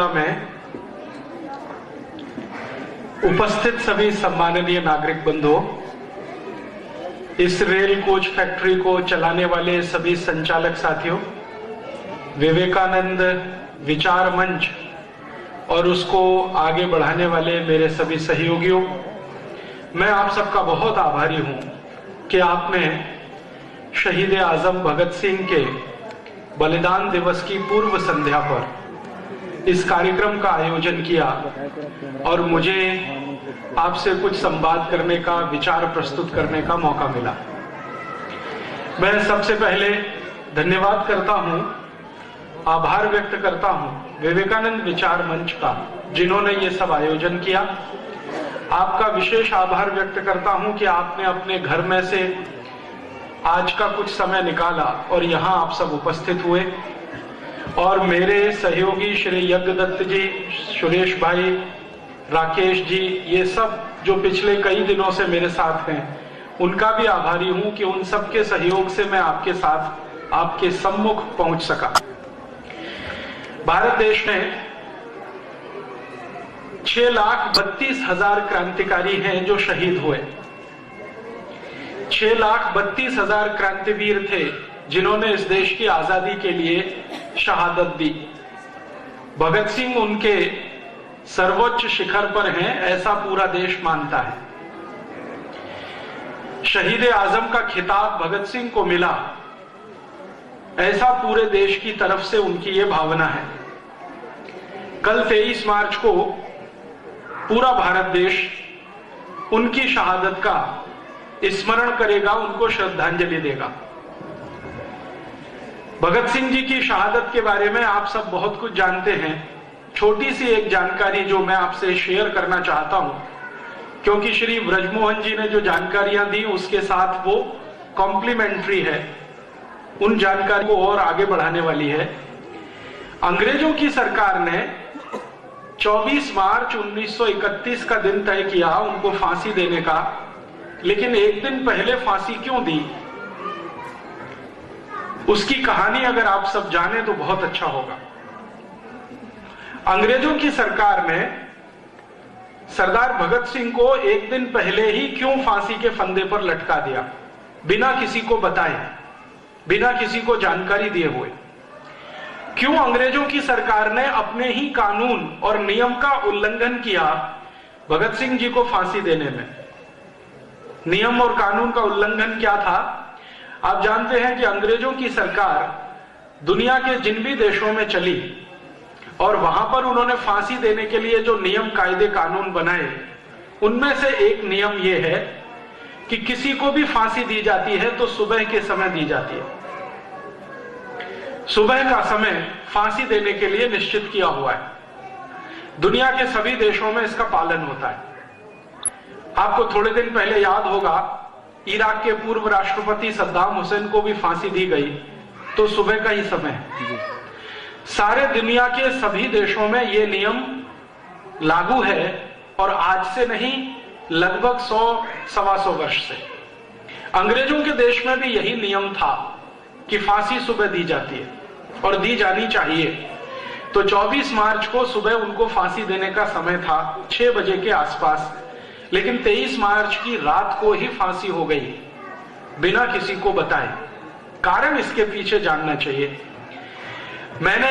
में उपस्थित सभी सम्माननीय नागरिक बंधुओं, इस रेल कोच फैक्ट्री को चलाने वाले सभी संचालक साथियों, विवेकानंद विचार मंच और उसको आगे बढ़ाने वाले मेरे सभी सहयोगियों, मैं आप सबका बहुत आभारी हूं कि आपने शहीद आजम भगत सिंह के बलिदान दिवस की पूर्व संध्या पर इस कार्यक्रम का आयोजन किया और मुझे आपसे कुछ संवाद करने का, विचार प्रस्तुत करने का मौका मिला। मैं सबसे पहले धन्यवाद करता हूं, आभार व्यक्त करता हूं विवेकानंद विचार मंच का, जिन्होंने ये सब आयोजन किया। आपका विशेष आभार व्यक्त करता हूं कि आपने अपने घर में से आज का कुछ समय निकाला और यहां आप सब उपस्थित हुए। और मेरे सहयोगी श्री यज्ञदत्त जी, सुरेश भाई, राकेश जी, ये सब जो पिछले कई दिनों से मेरे साथ हैं, उनका भी आभारी हूं कि उन सबके सहयोग से मैं आपके साथ, आपके सम्मुख पहुंच सका। भारत देश में 6,32,000 क्रांतिकारी हैं जो शहीद हुए। 6,32,000 क्रांतिवीर थे जिन्होंने इस देश की आजादी के लिए शहादत दी। भगत सिंह उनके सर्वोच्च शिखर पर हैं, ऐसा पूरा देश मानता है। शहीद आजम का खिताब भगत सिंह को मिला, ऐसा पूरे देश की तरफ से उनकी ये भावना है। कल 23 मार्च को पूरा भारत देश उनकी शहादत का स्मरण करेगा, उनको श्रद्धांजलि देगा। भगत सिंह जी की शहादत के बारे में आप सब बहुत कुछ जानते हैं। छोटी सी एक जानकारी जो मैं आपसे शेयर करना चाहता हूं, क्योंकि श्री ब्रजमोहन जी ने जो जानकारियां दी उसके साथ वो कॉम्प्लीमेंट्री है, उन जानकारी को और आगे बढ़ाने वाली है। अंग्रेजों की सरकार ने 24 मार्च 1931 का दिन तय किया उनको फांसी देने का, लेकिन एक दिन पहले फांसी क्यों दी, उसकी कहानी अगर आप सब जाने तो बहुत अच्छा होगा। अंग्रेजों की सरकार ने सरदार भगत सिंह को एक दिन पहले ही क्यों फांसी के फंदे पर लटका दिया, बिना किसी को बताए, बिना किसी को जानकारी दिए हुए? क्यों अंग्रेजों की सरकार ने अपने ही कानून और नियम का उल्लंघन किया भगत सिंह जी को फांसी देने में? नियम और कानून का उल्लंघन क्या था? आप जानते हैं कि अंग्रेजों की सरकार दुनिया के जिन भी देशों में चली और वहां पर उन्होंने फांसी देने के लिए जो नियम, कायदे, कानून बनाए, उनमें से एक नियम यह है कि किसी को भी फांसी दी जाती है तो सुबह के समय दी जाती है। सुबह का समय फांसी देने के लिए निश्चित किया हुआ है। दुनिया के सभी देशों में इसका पालन होता है। आपको थोड़े दिन पहले याद होगा, इराक के पूर्व राष्ट्रपति सद्दाम हुसैन को भी फांसी दी गई, तो सुबह का ही समय है। सारे दुनिया के सभी देशों में यह नियम लागू है और आज से नहीं, लगभग 100-125 वर्ष से। अंग्रेजों के देश में भी यही नियम था कि फांसी सुबह दी जाती है और दी जानी चाहिए। तो 24 मार्च को सुबह उनको फांसी देने का समय था, 6 बजे के आसपास, लेकिन 23 मार्च की रात को ही फांसी हो गई, बिना किसी को बताए। कारण इसके पीछे जानना चाहिए। मैंने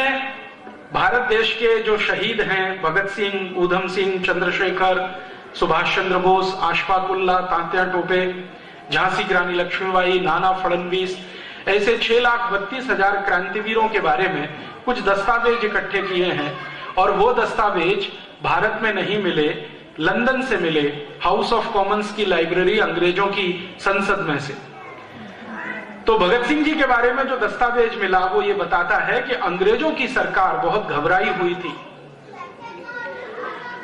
भारत देश के जो शहीद हैं, भगत सिंह, ऊधम सिंह, चंद्रशेखर, सुभाष चंद्र बोस, अशफाक उल्लाह, तात्या टोपे, झांसी की रानी लक्ष्मीबाई, नाना फडणवीस, ऐसे 6,32,000 क्रांतिवीरों के बारे में कुछ दस्तावेज इकट्ठे किए हैं। और वो दस्तावेज भारत में नहीं मिले, लंदन से मिले, हाउस ऑफ कॉमन्स की लाइब्रेरी, अंग्रेजों की संसद में से। तो भगत सिंह जी के बारे में जो दस्तावेज मिला वो ये बताता है कि अंग्रेजों की सरकार बहुत घबराई हुई थी।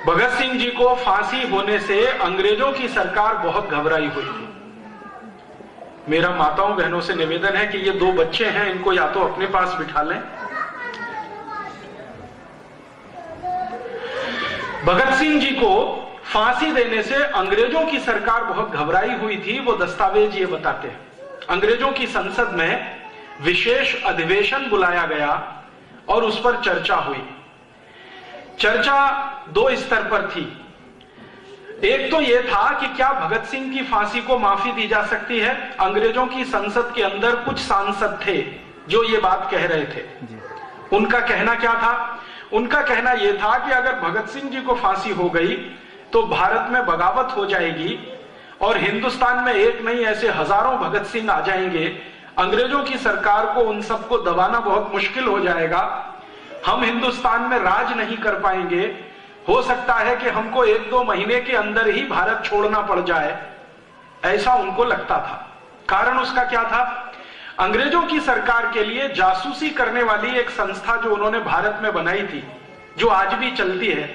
भगत सिंह जी को फांसी होने से अंग्रेजों की सरकार बहुत घबराई हुई थी। मेरा माताओं बहनों से निवेदन है कि ये 2 बच्चे हैं, इनको या तो अपने पास बिठा लें। भगत सिंह जी को फांसी देने से अंग्रेजों की सरकार बहुत घबराई हुई थी, वो दस्तावेज ये बताते हैं। अंग्रेजों की संसद में विशेष अधिवेशन बुलाया गया और उस पर चर्चा हुई। चर्चा दो स्तर पर थी। एक तो यह था कि क्या भगत सिंह की फांसी को माफी दी जा सकती है। अंग्रेजों की संसद के अंदर कुछ सांसद थे जो ये बात कह रहे थे। उनका कहना क्या था? उनका कहना यह था कि अगर भगत सिंह जी को फांसी हो गई तो भारत में बगावत हो जाएगी और हिंदुस्तान में एक नहीं ऐसे हजारों भगत सिंह आ जाएंगे। अंग्रेजों की सरकार को उन सबको दबाना बहुत मुश्किल हो जाएगा। हम हिंदुस्तान में राज नहीं कर पाएंगे। हो सकता है कि हमको 1-2 महीने के अंदर ही भारत छोड़ना पड़ जाए, ऐसा उनको लगता था। कारण उसका क्या था? अंग्रेजों की सरकार के लिए जासूसी करने वाली एक संस्था जो उन्होंने भारत में बनाई थी, जो आज भी चलती है,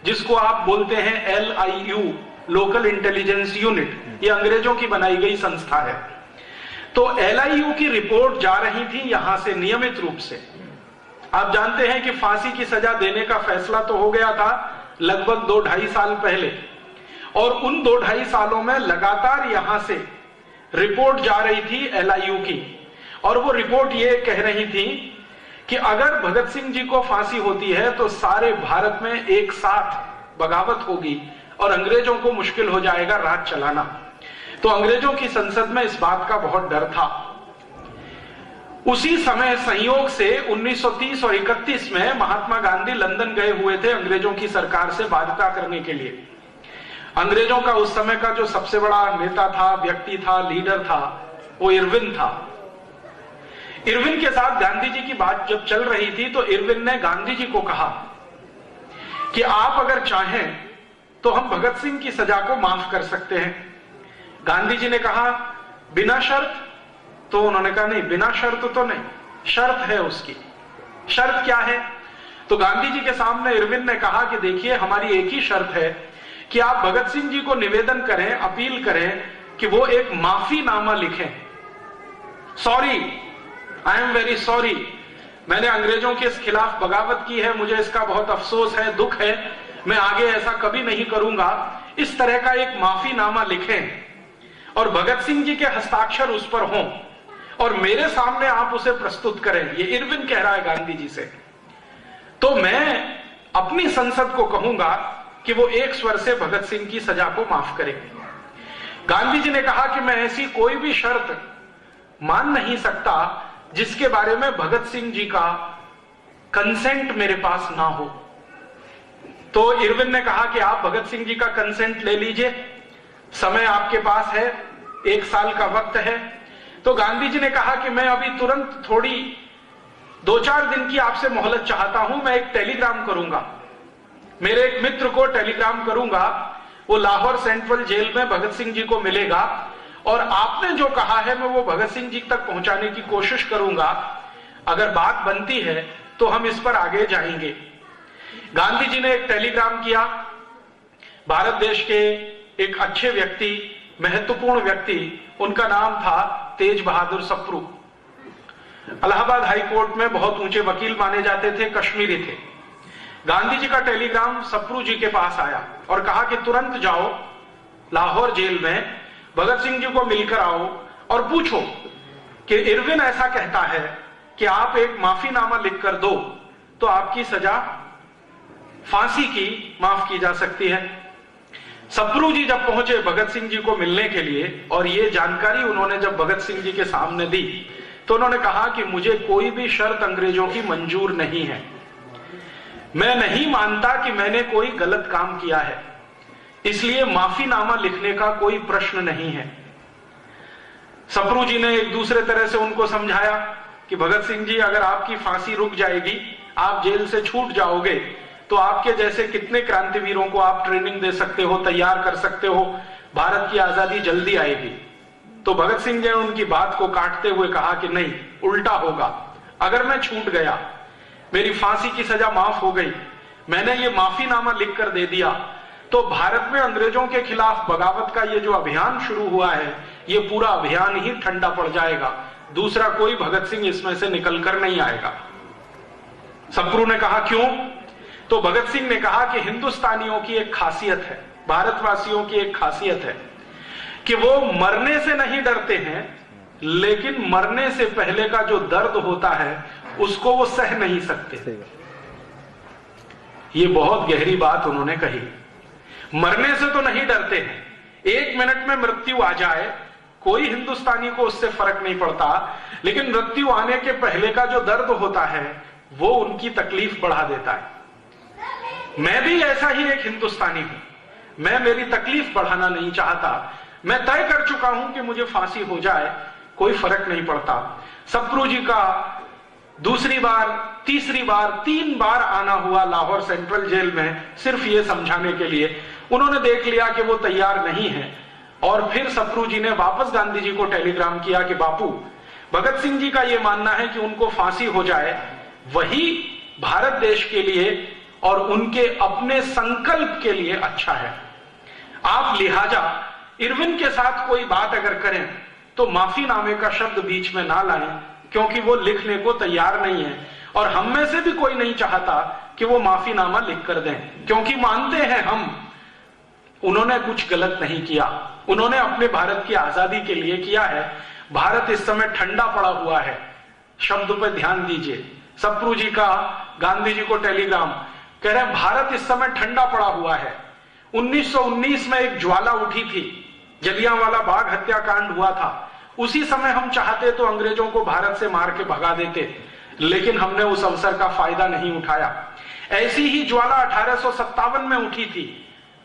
जिसको आप बोलते हैं LIU, लोकल इंटेलिजेंस यूनिट, ये अंग्रेजों की बनाई गई संस्था है। तो LIU की रिपोर्ट जा रही थी यहां से नियमित रूप से। आप जानते हैं कि फांसी की सजा देने का फैसला तो हो गया था लगभग 2-2.5 साल पहले, और उन 2-2.5 सालों में लगातार यहां से रिपोर्ट जा रही थी LIU की, और वो रिपोर्ट ये कह रही थी कि अगर भगत सिंह जी को फांसी होती है तो सारे भारत में एक साथ बगावत होगी और अंग्रेजों को मुश्किल हो जाएगा राज चलाना। तो अंग्रेजों की संसद में इस बात का बहुत डर था। उसी समय संयोग से 1930 और 31 में महात्मा गांधी लंदन गए हुए थे अंग्रेजों की सरकार से वार्ता करने के लिए। अंग्रेजों का उस समय का जो सबसे बड़ा नेता था, व्यक्ति था, लीडर था, वो इरविन था। इरविन के साथ गांधी जी की बात जब चल रही थी तो इरविन ने गांधी जी को कहा कि आप अगर चाहें तो हम भगत सिंह की सजा को माफ कर सकते हैं। गांधी जी ने कहा बिना शर्त? तो उन्होंने कहा नहीं, बिना शर्त तो नहीं, शर्त है उसकी। शर्त क्या है? तो गांधी जी के सामने इरविन ने कहा कि देखिए, हमारी एक ही शर्त है कि आप भगत सिंह जी को निवेदन करें, अपील करें कि वो एक माफीनामा लिखें। Sorry, I am very sorry, मैंने अंग्रेजों के खिलाफ बगावत की है, मुझे इसका बहुत अफसोस है, दुख है, मैं आगे ऐसा कभी नहीं करूंगा। इस तरह का एक माफीनामा लिखें और भगत सिंह जी के हस्ताक्षर उस पर हों और मेरे सामने आप उसे प्रस्तुत करें। ये इरविन कह रहा है गांधी जी से। तो मैं अपनी संसद को कहूंगा कि वो एक स्वर से भगत सिंह की सजा को माफ करेंगे। गांधी जी ने कहा कि मैं ऐसी कोई भी शर्त मान नहीं सकता जिसके बारे में भगत सिंह जी का कंसेंट मेरे पास ना हो। तो इरविन ने कहा कि आप भगत सिंह जी का कंसेंट ले लीजिए, समय आपके पास है, 1 साल का वक्त है। तो गांधी जी ने कहा कि मैं अभी तुरंत थोड़ी 2-4 दिन की आपसे मोहलत चाहता हूं, मैं एक टेलीग्राम करूंगा, मेरे एक मित्र को टेलीग्राम करूंगा, वो लाहौर सेंट्रल जेल में भगत सिंह जी को मिलेगा और आपने जो कहा है मैं वो भगत सिंह जी तक पहुंचाने की कोशिश करूंगा। अगर बात बनती है तो हम इस पर आगे जाएंगे। गांधी जी ने एक टेलीग्राम किया। भारत देश के एक अच्छे व्यक्ति, महत्वपूर्ण व्यक्ति, उनका नाम था तेज बहादुर सप्रू। इलाहाबाद हाई कोर्ट में बहुत ऊंचे वकील माने जाते थे, कश्मीरी थे। गांधी जी का टेलीग्राम सप्रू जी के पास आया और कहा कि तुरंत जाओ लाहौर जेल में, भगत सिंह जी को मिलकर आओ और पूछो कि इरविन ऐसा कहता है कि आप एक माफीनामा लिखकर दो तो आपकी सजा फांसी की माफ की जा सकती है। सप्रू जी जब पहुंचे भगत सिंह जी को मिलने के लिए और ये जानकारी उन्होंने जब भगत सिंह जी के सामने दी तो उन्होंने कहा कि मुझे कोई भी शर्त अंग्रेजों की मंजूर नहीं है, मैं नहीं मानता कि मैंने कोई गलत काम किया है, इसलिए माफीनामा लिखने का कोई प्रश्न नहीं है। सप्रू जी ने एक दूसरे तरह से उनको समझाया कि भगत सिंह जी, अगर आपकी फांसी रुक जाएगी, आप जेल से छूट जाओगे, तो आपके जैसे कितने क्रांतिवीरों को आप ट्रेनिंग दे सकते हो, तैयार कर सकते हो, भारत की आजादी जल्दी आएगी। तो भगत सिंह जी ने उनकी बात को काटते हुए कहा कि नहीं, उल्टा होगा। अगर मैं छूट गया, मेरी फांसी की सजा माफ हो गई, मैंने ये माफीनामा लिखकर दे दिया, तो भारत में अंग्रेजों के खिलाफ बगावत का ये जो अभियान शुरू हुआ है, ये पूरा अभियान ही ठंडा पड़ जाएगा, दूसरा कोई भगत सिंह इसमें से निकलकर नहीं आएगा। सप्रू ने कहा क्यों? तो भगत सिंह ने कहा कि हिंदुस्तानियों की एक खासियत है, भारतवासियों की एक खासियत है कि वो मरने से नहीं डरते हैं, लेकिन मरने से पहले का जो दर्द होता है उसको वो सह नहीं सकते। ये बहुत गहरी बात उन्होंने कही। मरने से तो नहीं डरते हैं, 1 मिनट में मृत्यु आ जाए कोई हिंदुस्तानी को उससे फर्क नहीं पड़ता, लेकिन मृत्यु आने के पहले का जो दर्द होता है वो उनकी तकलीफ बढ़ा देता है। मैं भी ऐसा ही एक हिंदुस्तानी हूं, मैं मेरी तकलीफ बढ़ाना नहीं चाहता। मैं तय कर चुका हूं कि मुझे फांसी हो जाए, कोई फर्क नहीं पड़ता। सप्रू जी का दूसरी बार, तीसरी बार, 3 बार आना हुआ लाहौर सेंट्रल जेल में सिर्फ ये समझाने के लिए। उन्होंने देख लिया कि वो तैयार नहीं है और फिर सप्रू जी ने वापस गांधी जी को टेलीग्राम किया कि बापू, भगत सिंह जी का ये मानना है कि उनको फांसी हो जाए, वही भारत देश के लिए और उनके अपने संकल्प के लिए अच्छा है। आप लिहाजा इरविन के साथ कोई बात अगर करें तो माफीनामे का शब्द बीच में ना लाएं, क्योंकि वो लिखने को तैयार नहीं है और हम में से भी कोई नहीं चाहता कि वो माफीनामा लिख कर दें, क्योंकि मानते हैं हम उन्होंने कुछ गलत नहीं किया, उन्होंने अपने भारत की आजादी के लिए किया है। भारत इस समय ठंडा पड़ा हुआ है, शब्द पर ध्यान दीजिए। सप्रू जी का गांधी जी को टेलीग्राम कह रहे हैं भारत इस समय ठंडा पड़ा हुआ है। 1919 में एक ज्वाला उठी थी, जलियांवाला बाग हत्याकांड हुआ था, उसी समय हम चाहते तो अंग्रेजों को भारत से मार के भगा देते, लेकिन हमने उस अवसर का फायदा नहीं उठाया। ऐसी ही ज्वाला 1857 में उठी थी,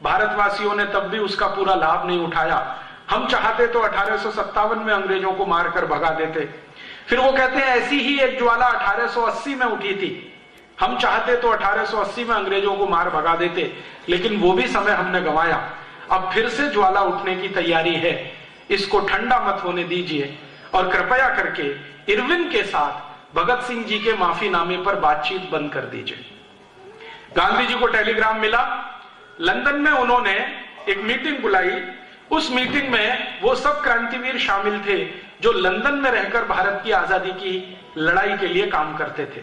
भारतवासियों ने तब भी उसका पूरा लाभ नहीं उठाया। हम चाहते तो 1857 में अंग्रेजों को मारकर भगा देते। फिर वो कहते हैं ऐसी ही एक ज्वाला 1880 में उठी थी, हम चाहते तो 1880 में अंग्रेजों को मार भगा देते, लेकिन वो भी समय हमने गंवाया। अब फिर से ज्वाला उठने की तैयारी है, इसको ठंडा मत होने दीजिए और कृपया करके इरविन के साथ भगत सिंह जी के माफीनामे पर बातचीत बंद कर दीजिए। गांधी जी को टेलीग्राम मिला, लंदन में उन्होंने एक मीटिंग बुलाई। उस मीटिंग में वो सब क्रांतिवीर शामिल थे जो लंदन में रहकर भारत की आजादी की लड़ाई के लिए काम करते थे।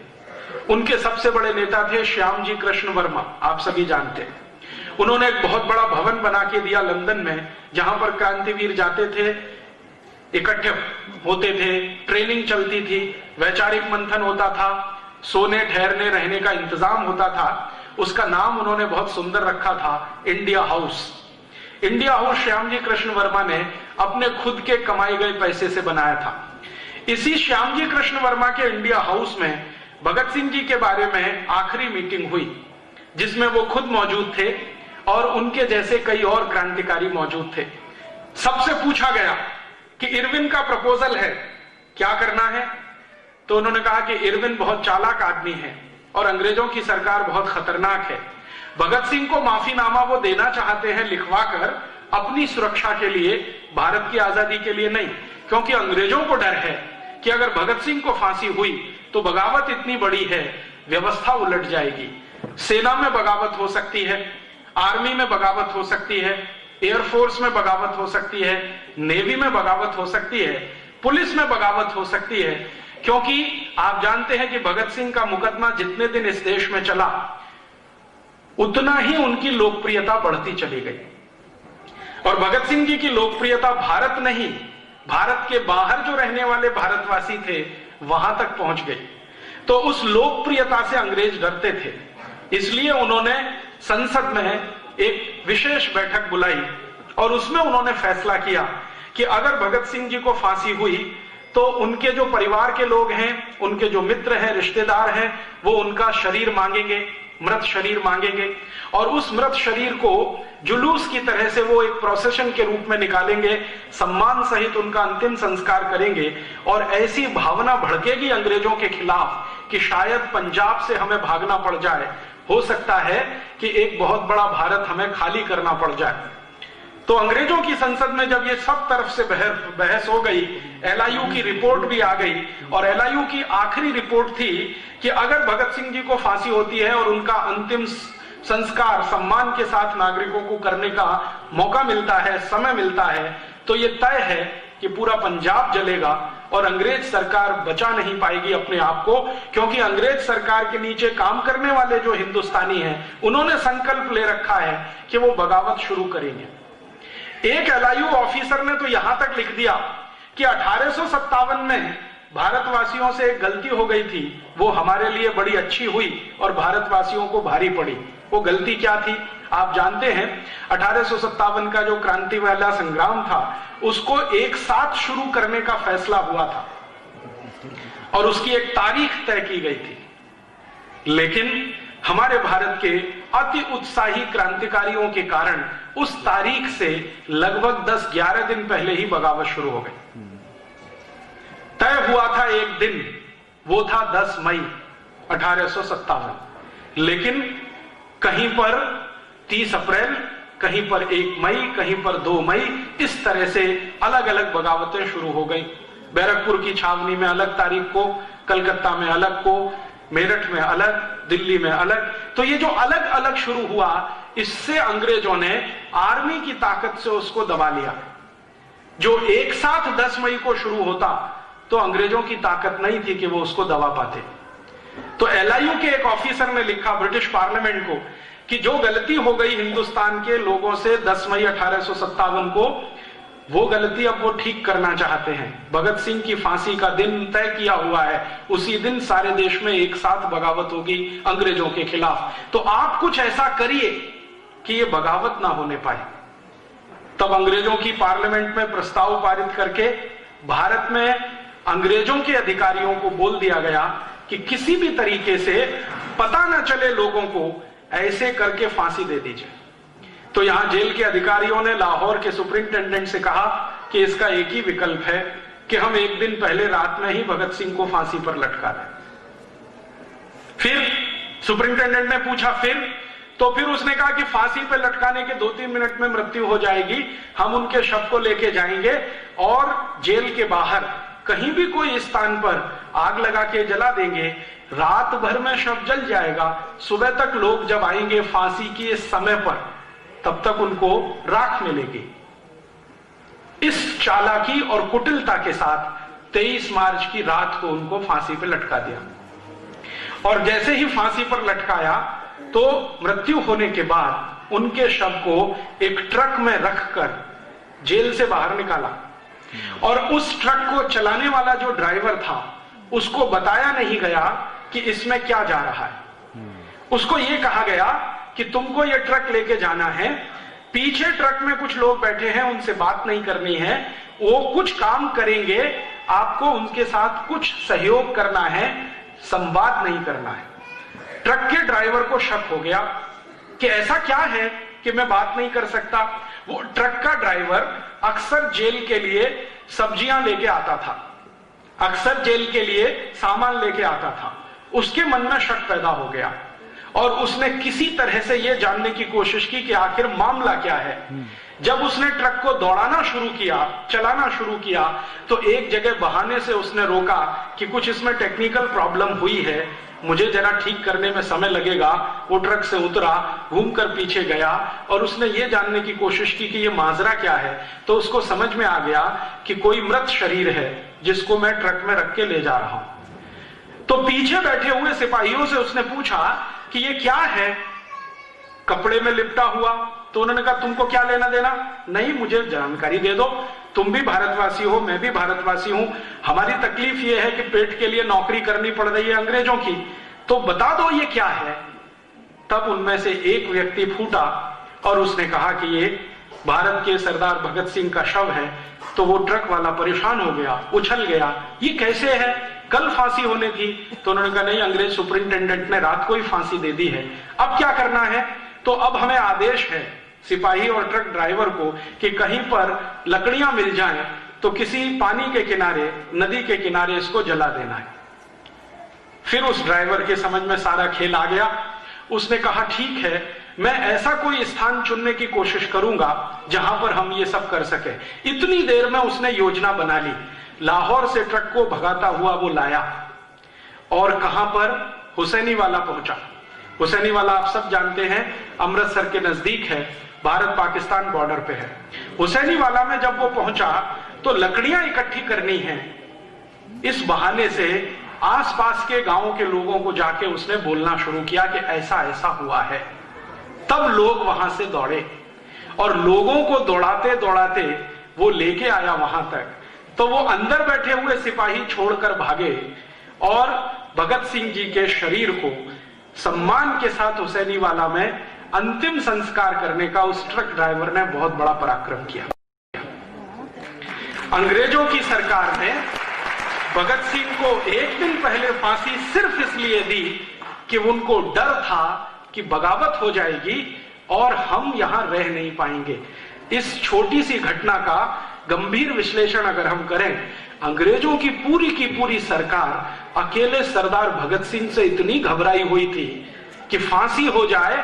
उनके सबसे बड़े नेता थे श्यामजी कृष्ण वर्मा, आप सभी जानते हैं। उन्होंने एक बहुत बड़ा भवन बना के दिया लंदन में, जहां पर क्रांतिवीर जाते थे, इकट्ठे होते थे, ट्रेनिंग चलती थी, वैचारिक मंथन होता था, सोने ठहरने रहने का इंतजाम होता था। उसका नाम उन्होंने बहुत सुंदर रखा था, India house. India house Shyamji Krishna Verma ने अपने खुद के कमाए गए पैसे से बनाया था। इसी श्यामजी कृष्ण वर्मा के इंडिया हाउस में भगत सिंह जी के बारे में आखिरी मीटिंग हुई, जिसमें वो खुद मौजूद थे और उनके जैसे कई और क्रांतिकारी मौजूद थे। सबसे पूछा गया कि इरविन का प्रपोजल है, क्या करना है? तो उन्होंने कहा कि इरविन बहुत चालाक आदमी है और अंग्रेजों की सरकार बहुत खतरनाक है। भगत सिंह को माफीनामा वो देना चाहते हैं लिखवाकर, अपनी सुरक्षा के लिए, भारत की आजादी के लिए नहीं, क्योंकि अंग्रेजों को डर है कि अगर भगत सिंह को फांसी हुई तो बगावत इतनी बड़ी है, व्यवस्था उलट जाएगी। सेना में बगावत हो सकती है, आर्मी में बगावत हो सकती है, एयरफोर्स में बगावत हो सकती है, नेवी में बगावत हो सकती है, पुलिस में बगावत हो सकती है, क्योंकि आप जानते हैं कि भगत सिंह का मुकदमा जितने दिन इस देश में चला उतना ही उनकी लोकप्रियता बढ़ती चली गई। और भगत सिंह जी की लोकप्रियता भारत नहीं, भारत के बाहर जो रहने वाले भारतवासी थे वहां तक पहुंच गई। तो उस लोकप्रियता से अंग्रेज डरते थे, इसलिए उन्होंने संसद में एक विशेष बैठक बुलाई और उसमें उन्होंने फैसला किया कि अगर भगत सिंह जी को फांसी हुई तो उनके जो परिवार के लोग हैं, उनके जो मित्र हैं, रिश्तेदार हैं, वो उनका शरीर मांगेंगे, मृत शरीर मांगेंगे और उस मृत शरीर को जुलूस की तरह से वो एक प्रोसेशन के रूप में निकालेंगे, सम्मान सहित उनका अंतिम संस्कार करेंगे। और ऐसी भावना भड़केगी अंग्रेजों के खिलाफ कि शायद पंजाब से हमें भागना पड़ जाए, हो सकता है कि एक बहुत बड़ा भारत हमें खाली करना पड़ जाए। तो अंग्रेजों की संसद में जब ये सब तरफ से बहस हो गई, एलआईयू की रिपोर्ट भी आ गई और एलआईयू की आखिरी रिपोर्ट थी कि अगर भगत सिंह जी को फांसी होती है और उनका अंतिम संस्कार सम्मान के साथ नागरिकों को करने का मौका मिलता है, समय मिलता है, तो ये तय है कि पूरा पंजाब जलेगा और अंग्रेज सरकार बचा नहीं पाएगी अपने आप को, क्योंकि अंग्रेज सरकार के नीचे काम करने वाले जो हिंदुस्तानी हैं उन्होंने संकल्प ले रखा है कि वो बगावत शुरू करेंगे। एक एलआईयू ऑफिसर ने तो यहां तक लिख दिया कि 1857 में भारतवासियों से एक गलती हो गई थी, वो हमारे लिए बड़ी अच्छी हुई और भारतवासियों को भारी पड़ी। वो गलती क्या थी आप जानते हैं? 1857 का जो क्रांति वाला संग्राम था, उसको एक साथ शुरू करने का फैसला हुआ था और उसकी एक तारीख तय की गई थी। लेकिन हमारे भारत के अति उत्साही क्रांतिकारियों के कारण उस तारीख से लगभग 10-11 दिन पहले ही बगावत शुरू हो गई। तय हुआ था एक दिन, वो था 10 मई 1857, लेकिन कहीं पर 30 अप्रैल, कहीं पर 1 मई, कहीं पर 2 मई, इस तरह से अलग अलग बगावतें शुरू हो गई। बैरकपुर की छावनी में अलग तारीख को, कलकत्ता में अलग को, मेरठ में अलग, दिल्ली में अलग। तो ये जो अलग अलग शुरू हुआ, इससे अंग्रेजों ने आर्मी की ताकत से उसको दबा लिया। जो एक साथ 10 मई को शुरू होता तो अंग्रेजों की ताकत नहीं थी कि वो उसको दबा पाते। तो LIU के एक ऑफिसर ने लिखा ब्रिटिश पार्लियामेंट को कि जो गलती हो गई हिंदुस्तान के लोगों से 10 मई 1857 को, वो गलती अब वो ठीक करना चाहते हैं। भगत सिंह की फांसी का दिन तय किया हुआ है, उसी दिन सारे देश में एक साथ बगावत होगी अंग्रेजों के खिलाफ। तो आप कुछ ऐसा करिए कि ये बगावत ना होने पाए। तब अंग्रेजों की पार्लियामेंट में प्रस्ताव पारित करके भारत में अंग्रेजों के अधिकारियों को बोल दिया गया कि किसी भी तरीके से पता ना चले लोगों को, ऐसे करके फांसी दे दीजिए। तो यहां जेल के अधिकारियों ने लाहौर के सुपरिंटेंडेंट से कहा कि इसका एक ही विकल्प है कि हम एक दिन पहले रात में ही भगत सिंह को फांसी पर लटका दें। फिर सुपरिंटेंडेंट ने पूछा तो फिर उसने कहा कि फांसी पर लटकाने के 2-3 मिनट में मृत्यु हो जाएगी, हम उनके शव को लेके जाएंगे और जेल के बाहर कहीं भी कोई स्थान पर आग लगा के जला देंगे, रात भर में शव जल जाएगा, सुबह तक लोग जब आएंगे फांसी के समय पर, तब तक उनको राख मिलेगी। इस चालाकी और कुटिलता के साथ 23 मार्च की रात को उनको फांसी पर लटका दिया। और जैसे ही फांसी पर लटकाया तो मृत्यु होने के बाद उनके शव को एक ट्रक में रखकर जेल से बाहर निकाला और उस ट्रक को चलाने वाला जो ड्राइवर था उसको बताया नहीं गया कि इसमें क्या जा रहा है। उसको यह कहा गया कि तुमको ये ट्रक लेके जाना है, पीछे ट्रक में कुछ लोग बैठे हैं, उनसे बात नहीं करनी है, वो कुछ काम करेंगे, आपको उनके साथ कुछ सहयोग करना है, संवाद नहीं करना है। ट्रक के ड्राइवर को शक हो गया कि ऐसा क्या है कि मैं बात नहीं कर सकता। वो ट्रक का ड्राइवर अक्सर जेल के लिए सब्जियां लेके आता था, अक्सर जेल के लिए सामान लेके आता था। उसके मन में शक पैदा हो गया और उसने किसी तरह से यह जानने की कोशिश की कि आखिर मामला क्या है। जब उसने ट्रक को दौड़ाना शुरू किया, चलाना शुरू किया, तो एक जगह बहाने से उसने रोका कि कुछ इसमें टेक्निकल प्रॉब्लम हुई है, मुझे जरा ठीक करने में समय लगेगा। वो ट्रक से उतरा, घूमकर पीछे गया और उसने ये जानने की कोशिश की कि ये माजरा क्या है। तो उसको समझ में आ गया कि कोई मृत शरीर है जिसको मैं ट्रक में रख के ले जा रहा हूं। तो पीछे बैठे हुए सिपाहियों से उसने पूछा कि ये क्या है, कपड़े में लिपटा हुआ। तो उन्होंने कहा तुमको क्या लेना देना, नहीं मुझे जानकारी दे दो, तुम भी भारतवासी हो, मैं भी भारतवासी हूं, हमारी तकलीफ ये है कि पेट के लिए नौकरी करनी पड़ रही है अंग्रेजों की, तो बता दो ये क्या है। तब उनमें से एक व्यक्ति फूटा और उसने कहा कि ये भारत के सरदार भगत सिंह का शव है। तो वो ट्रक वाला परेशान हो गया, उछल गया, ये कैसे है, कल फांसी होने थी। तो उन्होंने कहा नहीं, अंग्रेज सुपरिंटेंडेंट ने रात को ही फांसी दे दी है, अब क्या करना है। तो अब हमें आदेश है सिपाही और ट्रक ड्राइवर को कि कहीं पर लकड़ियां मिल जाएं तो किसी पानी के किनारे, नदी के किनारे इसको जला देना है। फिर उस ड्राइवर के समझ में सारा खेल आ गया। उसने कहा ठीक है, मैं ऐसा कोई स्थान चुनने की कोशिश करूंगा जहां पर हम ये सब कर सके। इतनी देर में उसने योजना बना ली। लाहौर से ट्रक को भगाता हुआ वो लाया और कहां पर, हुसैनी वाला पहुंचा। हुसैनी वाला आप सब जानते हैं, अमृतसर के नजदीक है, भारत पाकिस्तान बॉर्डर पे है। हुसैनी वाला में जब वो पहुंचा तो लकड़ियां इकट्ठी करनी है, इस बहाने से आसपास के गांवों के लोगों को जाके उसने बोलना शुरू किया कि ऐसा ऐसा हुआ है। तब लोग वहां से दौड़े और लोगों को दौड़ाते दौड़ाते वो लेके आया वहां तक। तो वो अंदर बैठे हुए सिपाही छोड़कर भागे और भगत सिंह जी के शरीर को सम्मान के साथ हुसैनीवाला में अंतिम संस्कार करने का उस ट्रक ड्राइवर ने बहुत बड़ा पराक्रम किया। अंग्रेजों की सरकार ने भगत सिंह को एक दिन पहले फांसी सिर्फ इसलिए दी कि उनको डर था कि बगावत हो जाएगी और हम यहां रह नहीं पाएंगे। इस छोटी सी घटना का गंभीर विश्लेषण अगर हम करें, अंग्रेजों की पूरी सरकार अकेले सरदार भगत सिंह से इतनी घबराई हुई थी कि फांसी हो जाए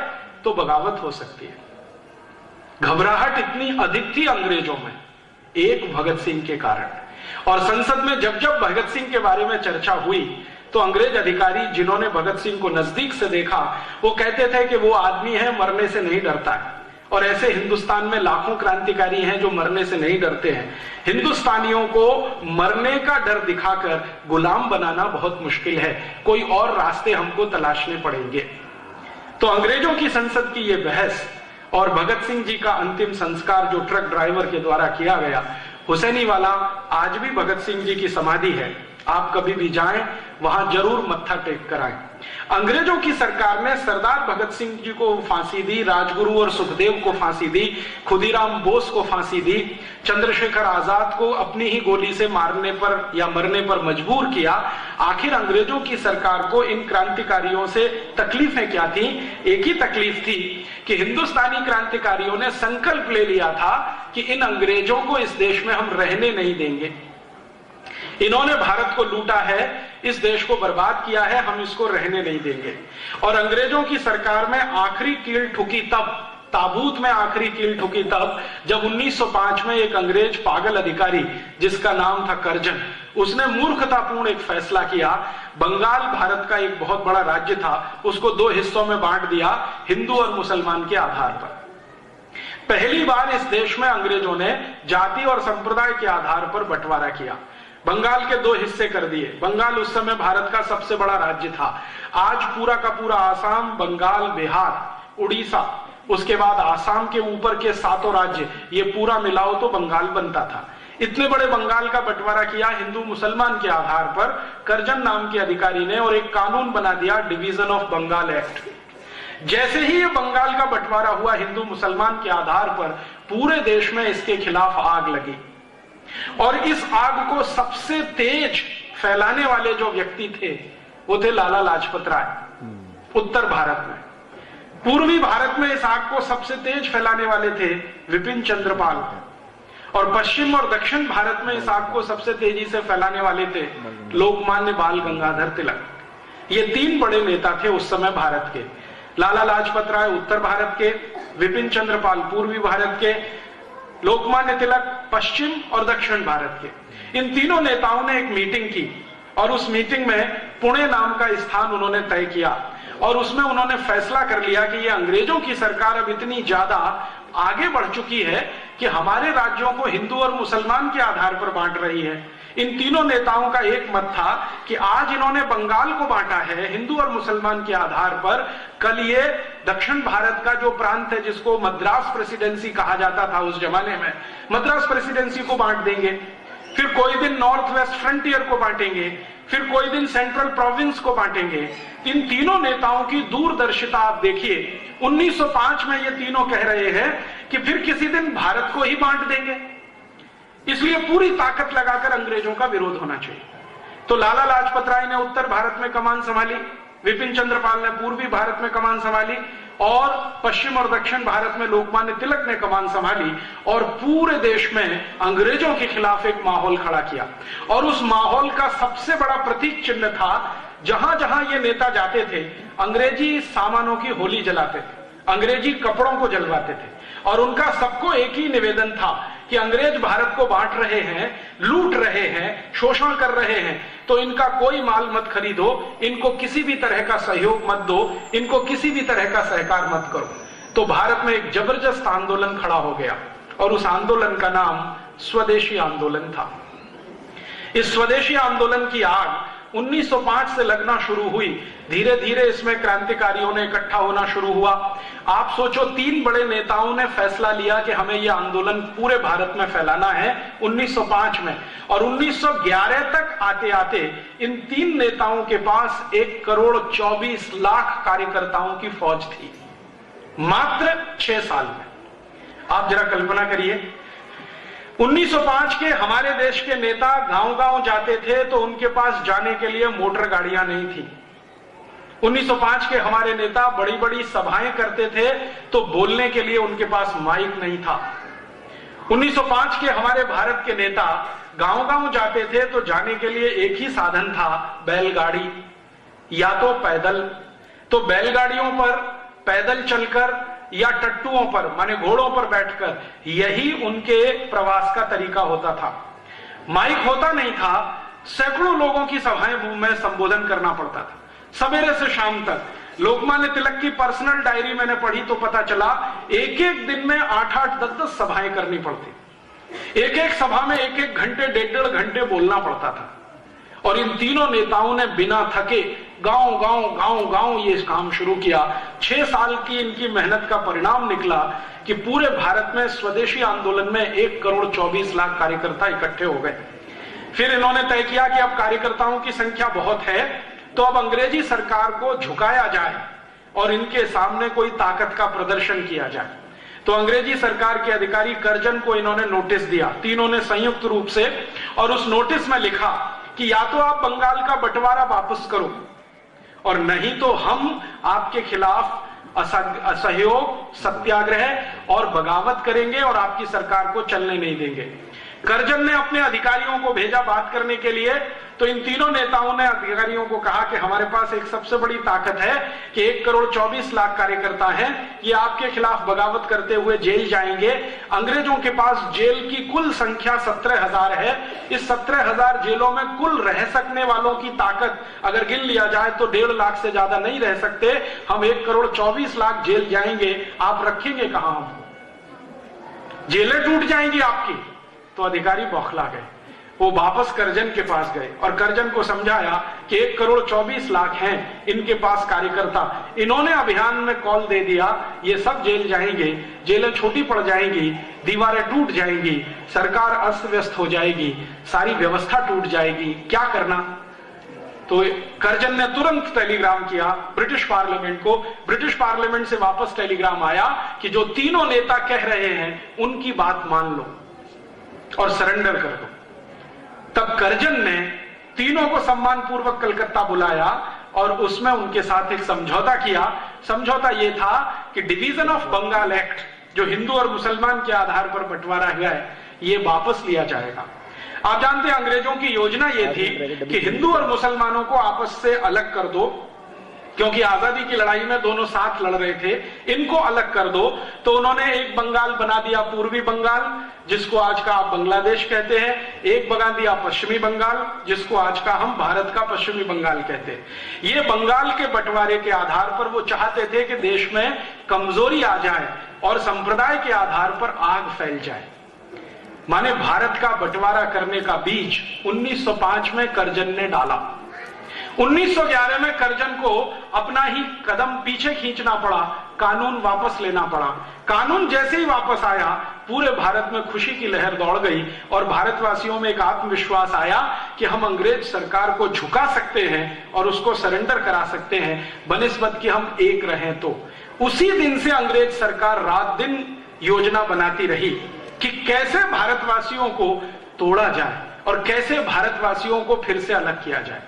तो बगावत हो सकती है। घबराहट इतनी अधिक थी अंग्रेजों में एक भगत सिंह के कारण। और संसद में जब जब भगत सिंह के बारे में चर्चा हुई तो अंग्रेज अधिकारी जिन्होंने भगत सिंह को नजदीक से देखा वो कहते थे कि वो आदमी है, मरने से नहीं डरता है। और ऐसे हिंदुस्तान में लाखों क्रांतिकारी हैं जो मरने से नहीं डरते हैं। हिंदुस्तानियों को मरने का डर दिखाकर गुलाम बनाना बहुत मुश्किल है, कोई और रास्ते हमको तलाशने पड़ेंगे। तो अंग्रेजों की संसद की यह बहस और भगत सिंह जी का अंतिम संस्कार जो ट्रक ड्राइवर के द्वारा किया गया, हुसैनीवाला आज भी भगत सिंह जी की समाधि है, आप कभी भी जाएं वहां जरूर मत्था टेक कर आएं। अंग्रेजों की सरकार ने सरदार भगत सिंह जी को फांसी दी, राजगुरु और सुखदेव को फांसी दी, खुदीराम बोस को फांसी दी, चंद्रशेखर आजाद को अपनी ही गोली से मारने पर या मरने पर मजबूर किया। आखिर अंग्रेजों की सरकार को इन क्रांतिकारियों से तकलीफें क्या थी? एक ही तकलीफ थी कि हिंदुस्तानी क्रांतिकारियों ने संकल्प ले लिया था कि इन अंग्रेजों को इस देश में हम रहने नहीं देंगे। इन्होंने भारत को लूटा है, इस देश को बर्बाद किया है, हम इसको रहने नहीं देंगे। और अंग्रेजों की सरकार में आखिरी कील ठुकी तब, ताबूत में आखिरी कील ठुकी तब जब 1905 में एक अंग्रेज पागल अधिकारी जिसका नाम था कर्जन, उसने मूर्खतापूर्ण एक फैसला किया। बंगाल भारत का एक बहुत बड़ा राज्य था, उसको दो हिस्सों में बांट दिया हिंदू और मुसलमान के आधार पर। पहली बार इस देश में अंग्रेजों ने जाति और संप्रदाय के आधार पर बंटवारा किया। बंगाल के दो हिस्से कर दिए। बंगाल उस समय भारत का सबसे बड़ा राज्य था। आज पूरा का पूरा आसाम, बंगाल, बिहार, उड़ीसा, उसके बाद आसाम के ऊपर के सातों राज्य, ये पूरा मिलाओ तो बंगाल बनता था। इतने बड़े बंगाल का बंटवारा किया हिंदू मुसलमान के आधार पर कर्जन नाम के अधिकारी ने, और एक कानून बना दिया, डिवीजन ऑफ बंगाल एक्ट। जैसे ही ये बंगाल का बंटवारा हुआ हिंदू मुसलमान के आधार पर, पूरे देश में इसके खिलाफ आग लगी। और इस आग को सबसे तेज फैलाने वाले जो व्यक्ति थे वो थे लाला लाजपत राय। उत्तर भारत में, पूर्वी भारत में इस आग को सबसे तेज फैलाने वाले थे विपिन चंद्र पाल, और पश्चिम और दक्षिण भारत में इस आग को सबसे तेजी से फैलाने वाले थे लोकमान्य बाल गंगाधर तिलक। ये तीन बड़े नेता थे उस समय भारत के। लाला लाजपत राय उत्तर भारत के, विपिन चंद्र पाल पूर्वी भारत के, लोकमान्य तिलक पश्चिम और दक्षिण भारत के। इन तीनों नेताओं ने एक मीटिंग की और उस मीटिंग में पुणे नाम का स्थान उन्होंने तय किया और उसमें उन्होंने फैसला कर लिया कि ये अंग्रेजों की सरकार अब इतनी ज्यादा आगे बढ़ चुकी है कि हमारे राज्यों को हिंदू और मुसलमान के आधार पर बांट रही है। इन तीनों नेताओं का एक मत था कि आज इन्होंने बंगाल को बांटा है हिंदू और मुसलमान के आधार पर, कल ये दक्षिण भारत का जो प्रांत है जिसको मद्रास प्रेसिडेंसी कहा जाता था उस जमाने में, मद्रास प्रेसिडेंसी को बांट देंगे। फिर कोई दिन नॉर्थ वेस्ट फ्रंटियर को बांटेंगे, फिर कोई दिन सेंट्रल प्रोविंस को बांटेंगे। इन तीनों नेताओं की दूरदर्शिता आप देखिए। 1905 में ये तीनों कह रहे हैं कि फिर किसी दिन भारत को ही बांट देंगे, इसलिए पूरी ताकत लगाकर अंग्रेजों का विरोध होना चाहिए। तो लाला लाजपत राय ने उत्तर भारत में कमान संभाली, विपिन चंद्र पाल ने पूर्वी भारत में कमान संभाली, और पश्चिम और दक्षिण भारत में लोकमान्य तिलक ने कमान संभाली, और पूरे देश में अंग्रेजों के खिलाफ एक माहौल खड़ा किया। और उस माहौल का सबसे बड़ा प्रतीक चिन्ह था, जहां जहां ये नेता जाते थे अंग्रेजी सामानों की होली जलाते थे, अंग्रेजी कपड़ों को जलवाते थे, और उनका सबको एक ही निवेदन था कि अंग्रेज भारत को बांट रहे हैं, लूट रहे हैं, शोषण कर रहे हैं, तो इनका कोई माल मत खरीदो, इनको किसी भी तरह का सहयोग मत दो, इनको किसी भी तरह का सहकार मत करो। तो भारत में एक जबरदस्त आंदोलन खड़ा हो गया और उस आंदोलन का नाम स्वदेशी आंदोलन था। इस स्वदेशी आंदोलन की आग 1905 से लगना शुरू हुई। धीरे धीरे इसमें क्रांतिकारियों ने इकट्ठा होना शुरू हुआ। आप सोचो, 3 बड़े नेताओं ने फैसला लिया कि हमें यह आंदोलन पूरे भारत में फैलाना है 1905 में, और 1911 तक आते आते इन 3 नेताओं के पास 1,24,00,000 कार्यकर्ताओं की फौज थी, मात्र 6 साल में। आप जरा कल्पना करिए, 1905 के हमारे देश के नेता गांव-गांव जाते थे तो उनके पास जाने के लिए मोटर गाड़ियां नहीं थी। 1905 के हमारे नेता बड़ी बड़ी सभाएं करते थे तो बोलने के लिए उनके पास माइक नहीं था। 1905 के हमारे भारत के नेता गांव-गांव जाते थे तो जाने के लिए एक ही साधन था, बैलगाड़ी या तो पैदल। तो बैलगाड़ियों पर पैदल चलकर या टट्टुओं पर माने घोड़ों पर बैठकर, यही उनके प्रवास का तरीका होता था। माइक होता नहीं था, सैकड़ों लोगों की सभाएं में संबोधन करना पड़ता था सवेरे से शाम तक। लोकमान्य तिलक की पर्सनल डायरी मैंने पढ़ी तो पता चला एक एक दिन में 8-8, 10-10 सभाएं करनी पड़ती। एक एक सभा में 1-1 घंटे 1.5 घंटे बोलना पड़ता था। और इन तीनों नेताओं ने बिना थके गांव-गांव ये काम शुरू किया। 6 साल की इनकी मेहनत का परिणाम निकला कि पूरे भारत में स्वदेशी आंदोलन में 1,24,00,000 कार्यकर्ता इकट्ठे हो गए। फिर इन्होंने तय किया कि अब कार्यकर्ताओं की संख्या बहुत है तो अब अंग्रेजी सरकार को झुकाया जाए और इनके सामने कोई ताकत का प्रदर्शन किया जाए। तो अंग्रेजी सरकार के अधिकारी कर्जन को इन्होंने नोटिस दिया, तीनों ने संयुक्त रूप से, और उस नोटिस में लिखा कि या तो आप बंगाल का बंटवारा वापस करो और नहीं तो हम आपके खिलाफ असहयोग, सत्याग्रह और बगावत करेंगे और आपकी सरकार को चलने नहीं देंगे। कर्जन ने अपने अधिकारियों को भेजा बात करने के लिए, तो इन तीनों नेताओं ने अधिकारियों को कहा कि हमारे पास एक सबसे बड़ी ताकत है कि 1,24,00,000 कार्यकर्ता हैं, ये आपके खिलाफ बगावत करते हुए जेल जाएंगे। अंग्रेजों के पास जेल की कुल संख्या 17,000 है। इस 17,000 जेलों में कुल रह सकने वालों की ताकत अगर गिन लिया जाए तो 1.5 लाख से ज्यादा नहीं रह सकते। हम 1,24,00,000 जेल जाएंगे, आप रखेंगे कहां हमको? जेलें टूट जाएंगी आपकी। तो अधिकारी बौखला गए, वो वापस कर्जन के पास गए और कर्जन को समझाया कि 1,24,00,000 हैं इनके पास कार्यकर्ता। इन्होंने अभियान में कॉल दे दिया, ये सब जेल जाएंगे, जेलें छोटी पड़ जाएंगी, दीवारें टूट जाएंगी, सरकार अस्त व्यस्त हो जाएगी, सारी व्यवस्था टूट जाएगी, क्या करना? तो कर्जन ने तुरंत टेलीग्राम किया ब्रिटिश पार्लियामेंट को। ब्रिटिश पार्लियामेंट से वापस टेलीग्राम आया कि जो तीनों नेता कह रहे हैं उनकी बात मान लो और सरेंडर कर दो। तब कर्जन ने तीनों को सम्मान पूर्वक कलकत्ता बुलाया और उसमें उनके साथ एक समझौता किया। समझौता यह था कि डिवीजन ऑफ बंगाल एक्ट, जो हिंदू और मुसलमान के आधार पर बंटवारा हुआ है, ये वापस लिया जाएगा। आप जानते हैं अंग्रेजों की योजना यह थी कि हिंदू और मुसलमानों को आपस से अलग कर दो, क्योंकि आजादी की लड़ाई में दोनों साथ लड़ रहे थे, इनको अलग कर दो। तो उन्होंने एक बंगाल बना दिया पूर्वी बंगाल, जिसको आज का आप बांग्लादेश कहते हैं, एक बना दिया पश्चिमी बंगाल, जिसको आज का हम भारत का पश्चिमी बंगाल कहते हैं। ये बंगाल के बंटवारे के आधार पर वो चाहते थे कि देश में कमजोरी आ जाए और संप्रदाय के आधार पर आग फैल जाए। माने भारत का बंटवारा करने का बीज 1905 में कर्जन ने डाला। 1911 में कर्जन को अपना ही कदम पीछे खींचना पड़ा, कानून वापस लेना पड़ा। कानून जैसे ही वापस आया, पूरे भारत में खुशी की लहर दौड़ गई और भारतवासियों में एक आत्मविश्वास आया कि हम अंग्रेज सरकार को झुका सकते हैं और उसको सरेंडर करा सकते हैं, बनिस्बत कि हम एक रहें। तो उसी दिन से अंग्रेज सरकार रात दिन योजना बनाती रही कि कैसे भारतवासियों को तोड़ा जाए और कैसे भारतवासियों को फिर से अलग किया जाए।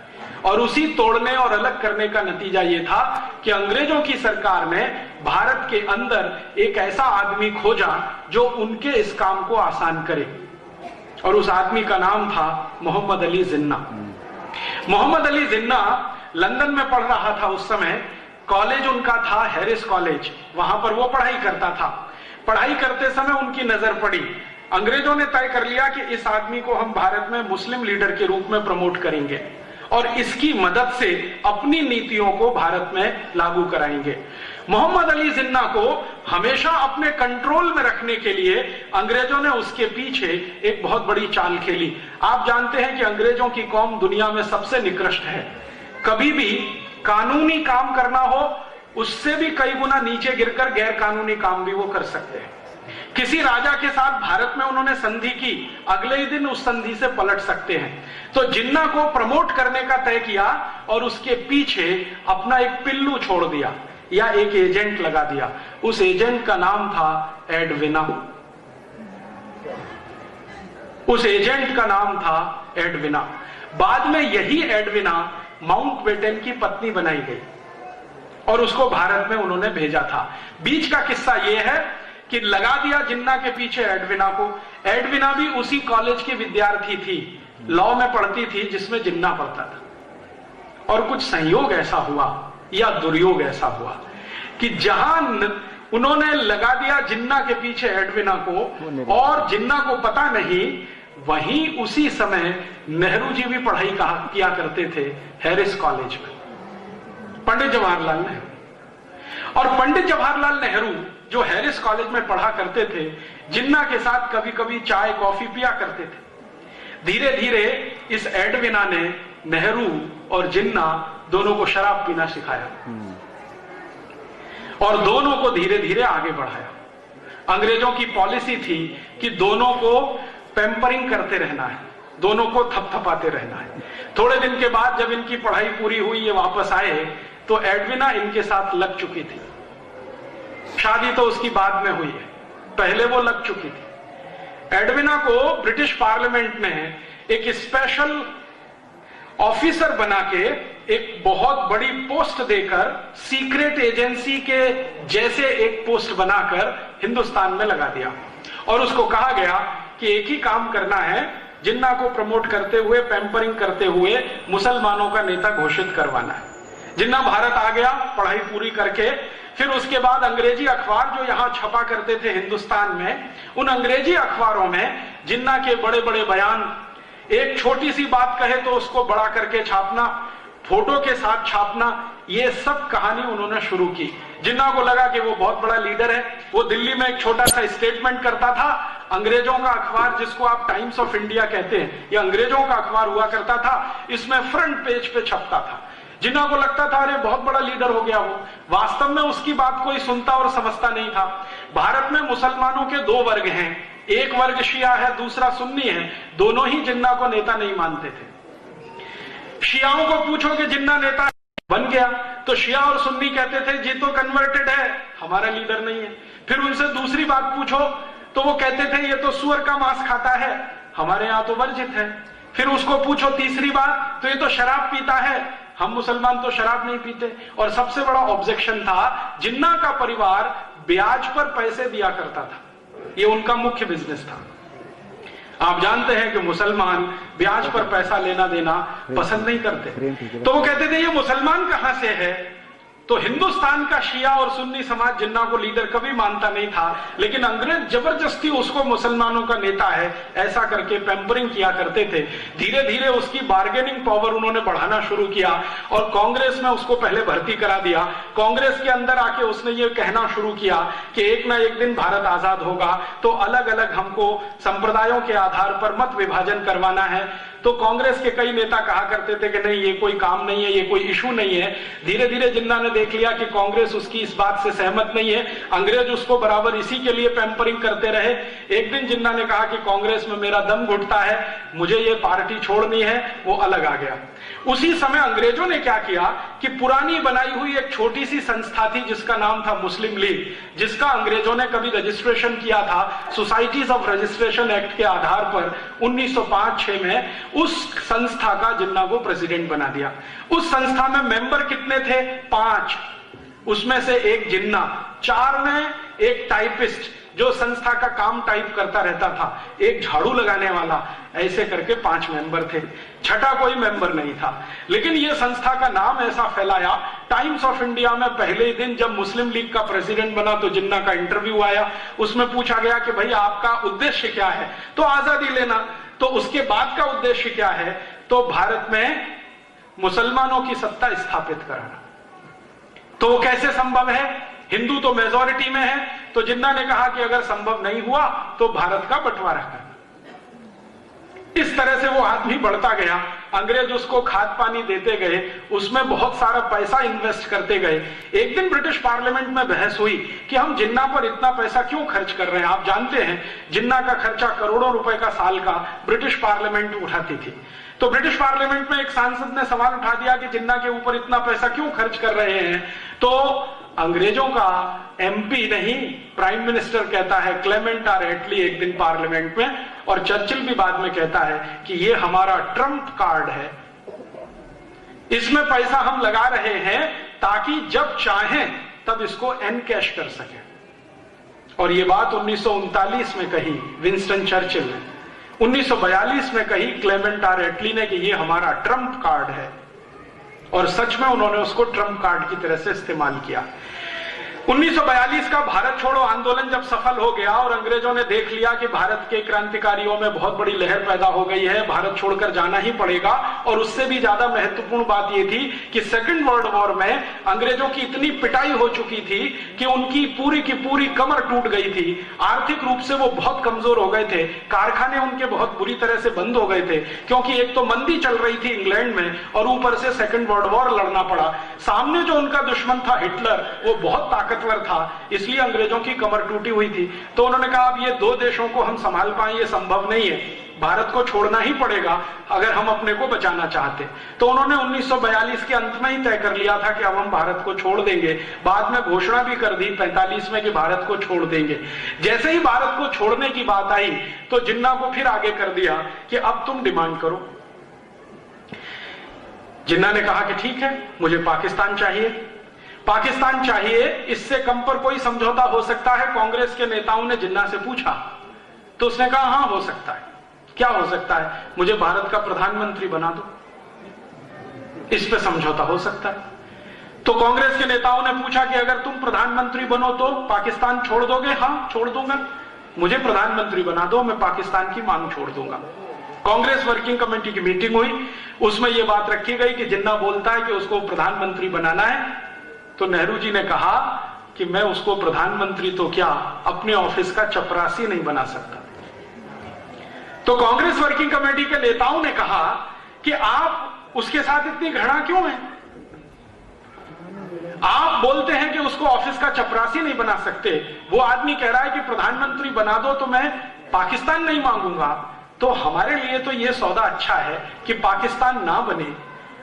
और उसी तोड़ने और अलग करने का नतीजा यह था कि अंग्रेजों की सरकार ने भारत के अंदर एक ऐसा आदमी खोजा जो उनके इस काम को आसान करे, और उस आदमी का नाम था मोहम्मद अली जिन्ना। मोहम्मद अली जिन्ना लंदन में पढ़ रहा था उस समय, कॉलेज उनका था हैरिस कॉलेज, वहां पर वो पढ़ाई करता था। पढ़ाई करते समय उनकी नजर पड़ी, अंग्रेजों ने तय कर लिया कि इस आदमी को हम भारत में मुस्लिम लीडर के रूप में प्रमोट करेंगे और इसकी मदद से अपनी नीतियों को भारत में लागू कराएंगे। मोहम्मद अली जिन्ना को हमेशा अपने कंट्रोल में रखने के लिए अंग्रेजों ने उसके पीछे एक बहुत बड़ी चाल खेली। आप जानते हैं कि अंग्रेजों की कौम दुनिया में सबसे निकृष्ट है। कभी भी कानूनी काम करना हो, उससे भी कई गुना नीचे गिरकर गैर कानूनी काम भी वो कर सकते हैं। किसी राजा के साथ भारत में उन्होंने संधि की, अगले ही दिन उस संधि से पलट सकते हैं। तो जिन्ना को प्रमोट करने का तय किया और उसके पीछे अपना एक पिल्लू छोड़ दिया या एक एजेंट लगा दिया। उस एजेंट का नाम था एडविना। उस एजेंट का नाम था एडविना। बाद में यही एडविना माउंटबेटन की पत्नी बनाई गई और उसको भारत में उन्होंने भेजा था। बीच का किस्सा यह है कि लगा दिया जिन्ना के पीछे एडविना को। एडविना भी उसी कॉलेज की विद्यार्थी थी, लॉ में पढ़ती थी जिसमें जिन्ना पढ़ता था। और कुछ संयोग ऐसा हुआ या दुर्योग ऐसा हुआ कि जहां उन्होंने लगा दिया जिन्ना के पीछे एडविना को और जिन्ना को पता नहीं, वहीं उसी समय नेहरू जी भी पढ़ाई किया करते थे हैरिस कॉलेज में, पंडित जवाहरलाल नेहरू। और पंडित जवाहरलाल नेहरू जो हैरिस कॉलेज में पढ़ा करते थे, जिन्ना के साथ कभी कभी चाय कॉफी पिया करते थे। धीरे धीरे इस एडविना ने नेहरू और जिन्ना दोनों को शराब पीना सिखाया और दोनों को धीरे धीरे आगे बढ़ाया। अंग्रेजों की पॉलिसी थी कि दोनों को पैम्परिंग करते रहना है, दोनों को थपथपाते रहना है। थोड़े दिन के बाद जब इनकी पढ़ाई पूरी हुई, ये वापस आए, तो एडविना इनके साथ लग चुकी थी। शादी तो उसकी बाद में हुई है, पहले वो लग चुकी थी। एडविना को ब्रिटिश पार्लियामेंट ने एक स्पेशल ऑफिसर बना के एक बहुत बड़ी पोस्ट देकर, सीक्रेट एजेंसी के जैसे एक पोस्ट बनाकर हिंदुस्तान में लगा दिया और उसको कहा गया कि एक ही काम करना है, जिन्ना को प्रमोट करते हुए, पैम्परिंग करते हुए मुसलमानों का नेता घोषित करवाना है। जिन्ना भारत आ गया पढ़ाई पूरी करके। फिर उसके बाद अंग्रेजी अखबार जो यहां छपा करते थे हिंदुस्तान में, उन अंग्रेजी अखबारों में जिन्ना के बड़े बड़े बयान, एक छोटी सी बात कहे तो उसको बड़ा करके छापना, फोटो के साथ छापना, ये सब कहानी उन्होंने शुरू की। जिन्ना को लगा कि वो बहुत बड़ा लीडर है। वो दिल्ली में एक छोटा सा स्टेटमेंट करता था। अंग्रेजों का अखबार, जिसको आप टाइम्स ऑफ इंडिया कहते हैं, ये अंग्रेजों का अखबार हुआ करता था। इसमें फ्रंट पेज पे छपता था। जिन्ना को लगता था अरे बहुत बड़ा लीडर हो गया वो। वास्तव में उसकी बात कोई सुनता और समझता नहीं था। भारत में मुसलमानों के दो वर्ग हैं, एक वर्ग शिया है, दूसरा सुन्नी है। दोनों ही जिन्ना को नेता नहीं मानते थे। शियाओं को पूछो कि जिन्ना नेता बन गया तो शिया और सुन्नी कहते थे जी तो कन्वर्टेड है, हमारा लीडर नहीं है। फिर उनसे दूसरी बात पूछो तो वो कहते थे ये तो सुअर का मांस खाता है, हमारे यहां तो वर्जित है। फिर उसको पूछो तीसरी बात तो ये तो शराब पीता है, हम मुसलमान तो शराब नहीं पीते। और सबसे बड़ा ऑब्जेक्शन था, जिन्ना का परिवार ब्याज पर पैसे दिया करता था, ये उनका मुख्य बिजनेस था। आप जानते हैं कि मुसलमान ब्याज पर पैसा लेना देना पसंद नहीं करते। तो वो कहते थे ये मुसलमान कहां से है। तो हिंदुस्तान का शिया और सुन्नी समाज जिन्ना को लीडर कभी मानता नहीं था, लेकिन अंग्रेज जबरदस्ती उसको मुसलमानों का नेता है ऐसा करके पैम्परिंग किया करते थे। धीरे धीरे उसकी बार्गेनिंग पावर उन्होंने बढ़ाना शुरू किया और कांग्रेस में उसको पहले भर्ती करा दिया। कांग्रेस के अंदर आके उसने ये कहना शुरू किया कि एक ना एक दिन भारत आजाद होगा, तो अलग अलग हमको संप्रदायों के आधार पर मत विभाजन करवाना है। तो कांग्रेस के कई नेता कहा करते थे कि नहीं ये कोई काम नहीं है, ये कोई इशू नहीं है। धीरे धीरे जिन्ना ने देख लिया कि कांग्रेस उसकी इस बात से सहमत नहीं है, अंग्रेज उसको बराबर इसी के लिए पैम्परिंग करते रहे। एक दिन जिन्ना ने कहा कि कांग्रेस में मेरा दम घुटता है, मुझे ये पार्टी छोड़नी है, वो अलग आ गया। उसी समय अंग्रेजों ने क्या किया कि पुरानी बनाई हुई एक छोटी सी संस्था थी जिसका नाम था मुस्लिम लीग, जिसका अंग्रेजों ने कभी रजिस्ट्रेशन किया था सोसाइटीज ऑफ रजिस्ट्रेशन एक्ट के आधार पर 1905-6 में। उस संस्था का जिन्ना को प्रेसिडेंट बना दिया। उस संस्था में मेंबर कितने थे? 5। उसमें से एक जिन्ना, 4 में एक टाइपिस्ट जो संस्था का काम टाइप करता रहता था, एक झाड़ू लगाने वाला, ऐसे करके 5 मेंबर थे। छठा कोई मेंबर नहीं था। लेकिन यह संस्था का नाम ऐसा फैलाया, टाइम्स ऑफ इंडिया में पहले ही दिन जब मुस्लिम लीग का प्रेसिडेंट बना तो जिन्ना का इंटरव्यू आया। उसमें पूछा गया कि भाई आपका उद्देश्य क्या है? तो आजादी लेना। तो उसके बाद का उद्देश्य क्या है? तो भारत में मुसलमानों की सत्ता स्थापित कराना। तो वो कैसे संभव है? हिंदू तो मेजॉरिटी में है, तो जिन्ना ने कहा कि अगर संभव नहीं हुआ तो भारत का बंटवारा करना। इस तरह से वो आदमी बढ़ता गया, अंग्रेज उसको खाद पानी देते गए, उसमें बहुत सारा पैसा इन्वेस्ट करते गए। एक दिन ब्रिटिश पार्लियामेंट में बहस हुई कि हम जिन्ना पर इतना पैसा क्यों खर्च कर रहे हैं। आप जानते हैं जिन्ना का खर्चा करोड़ों रुपए का साल का ब्रिटिश पार्लियामेंट उठाती थी। तो ब्रिटिश पार्लियामेंट में एक सांसद ने सवाल उठा दिया कि जिन्ना के ऊपर इतना पैसा क्यों खर्च कर रहे हैं। तो अंग्रेजों का एमपी नहीं, प्राइम मिनिस्टर कहता है, क्लेमेंट आर एटली, एक दिन पार्लियामेंट में, और चर्चिल भी बाद में कहता है कि ये हमारा ट्रम्प कार्ड है, इसमें पैसा हम लगा रहे हैं ताकि जब चाहें तब इसको एनकैश कर सकें। और ये बात 1939 में कही विंस्टन चर्चिल ने, 1942 में कही क्लेमेंट आर एटली ने कि ये हमारा ट्रम्प कार्ड है, और सच में उन्होंने उसको ट्रम्प कार्ड की तरह से इस्तेमाल किया। 1942 का भारत छोड़ो आंदोलन जब सफल हो गया और अंग्रेजों ने देख लिया कि भारत के क्रांतिकारियों में बहुत बड़ी लहर पैदा हो गई है, भारत छोड़कर जाना ही पड़ेगा, और उससे भी ज्यादा महत्वपूर्ण बात यह थी कि सेकेंड वर्ल्ड वॉर में अंग्रेजों की इतनी पिटाई हो चुकी थी कि उनकी पूरी की पूरी कमर टूट गई थी, आर्थिक रूप से वो बहुत कमजोर हो गए थे, कारखाने उनके बहुत बुरी तरह से बंद हो गए थे, क्योंकि एक तो मंदी चल रही थी इंग्लैंड में और ऊपर से सेकेंड वर्ल्ड वॉर लड़ना पड़ा। सामने जो उनका दुश्मन था हिटलर, वो बहुत ताकतवर था, इसलिए अंग्रेजों की कमर टूटी हुई थी। तो उन्होंने कहा अब ये दो देशों को हम संभाल पाए ये संभव नहीं है, भारत को छोड़ना ही पड़ेगा अगर हम अपने को बचाना चाहते। तो उन्होंने 1942 के अंत में ही तय कर लिया था कि अब हम भारत को छोड़ देंगे। बाद में घोषणा भी कर दी 45 में कि भारत को छोड़ देंगे। जैसे ही भारत को छोड़ने की बात आई तो जिन्ना को फिर आगे कर दिया कि अब तुम डिमांड करो। जिन्ना ने कहा कि ठीक है, मुझे पाकिस्तान चाहिए, पाकिस्तान चाहिए, इससे कम पर कोई समझौता हो सकता है। कांग्रेस के नेताओं ने जिन्ना से पूछा तो उसने कहा हां हो सकता है। क्या हो सकता है? मुझे भारत का प्रधानमंत्री बना दो, इस पे समझौता हो सकता है। तो कांग्रेस के नेताओं ने पूछा कि अगर तुम प्रधानमंत्री बनो तो पाकिस्तान छोड़ दोगे? हां छोड़ दूंगा, मुझे प्रधानमंत्री बना दो, मैं पाकिस्तान की मांग छोड़ दूंगा। कांग्रेस वर्किंग कमेटी की मीटिंग हुई, उसमें यह बात रखी गई कि जिन्ना बोलता है कि उसको प्रधानमंत्री बनाना है, तो नेहरू जी ने कहा कि मैं उसको प्रधानमंत्री तो क्या अपने ऑफिस का चपरासी नहीं बना सकता। तो कांग्रेस वर्किंग कमेटी के नेताओं ने कहा कि आप उसके साथ इतनी घृणा क्यों है? आप बोलते हैं कि उसको ऑफिस का चपरासी नहीं बना सकते, वो आदमी कह रहा है कि प्रधानमंत्री बना दो तो मैं पाकिस्तान नहीं मांगूंगा। तो हमारे लिए तो यह सौदा अच्छा है कि पाकिस्तान ना बने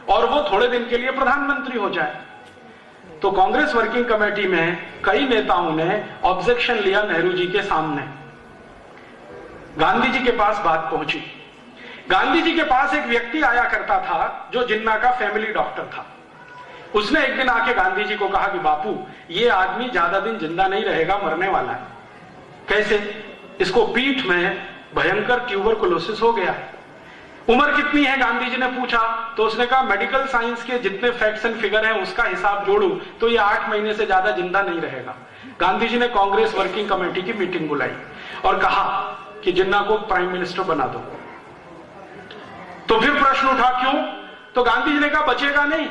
और वो थोड़े दिन के लिए प्रधानमंत्री हो जाए। तो कांग्रेस वर्किंग कमेटी में कई नेताओं ने ऑब्जेक्शन लिया नेहरू जी के सामने। गांधी जी के पास बात पहुंची। गांधी जी के पास एक व्यक्ति आया करता था जो जिन्ना का फैमिली डॉक्टर था। उसने एक दिन आके गांधी जी को कहा कि बापू, ये आदमी ज्यादा दिन जिंदा नहीं रहेगा, मरने वाला है। कैसे? इसको पीठ में भयंकर ट्यूबरकुलोसिस हो गया है। उम्र कितनी है? गांधी जी ने पूछा। तो उसने कहा मेडिकल साइंस के जितने फैक्ट्स एंड फिगर हैं उसका हिसाब जोड़ू तो ये 8 महीने से ज्यादा जिंदा नहीं रहेगा। गांधी जी ने कांग्रेस वर्किंग कमेटी की मीटिंग बुलाई और कहा कि जिन्ना को प्राइम मिनिस्टर बना दो। तो फिर प्रश्न उठा क्यों? तो गांधी जी ने कहा बचेगा नहीं,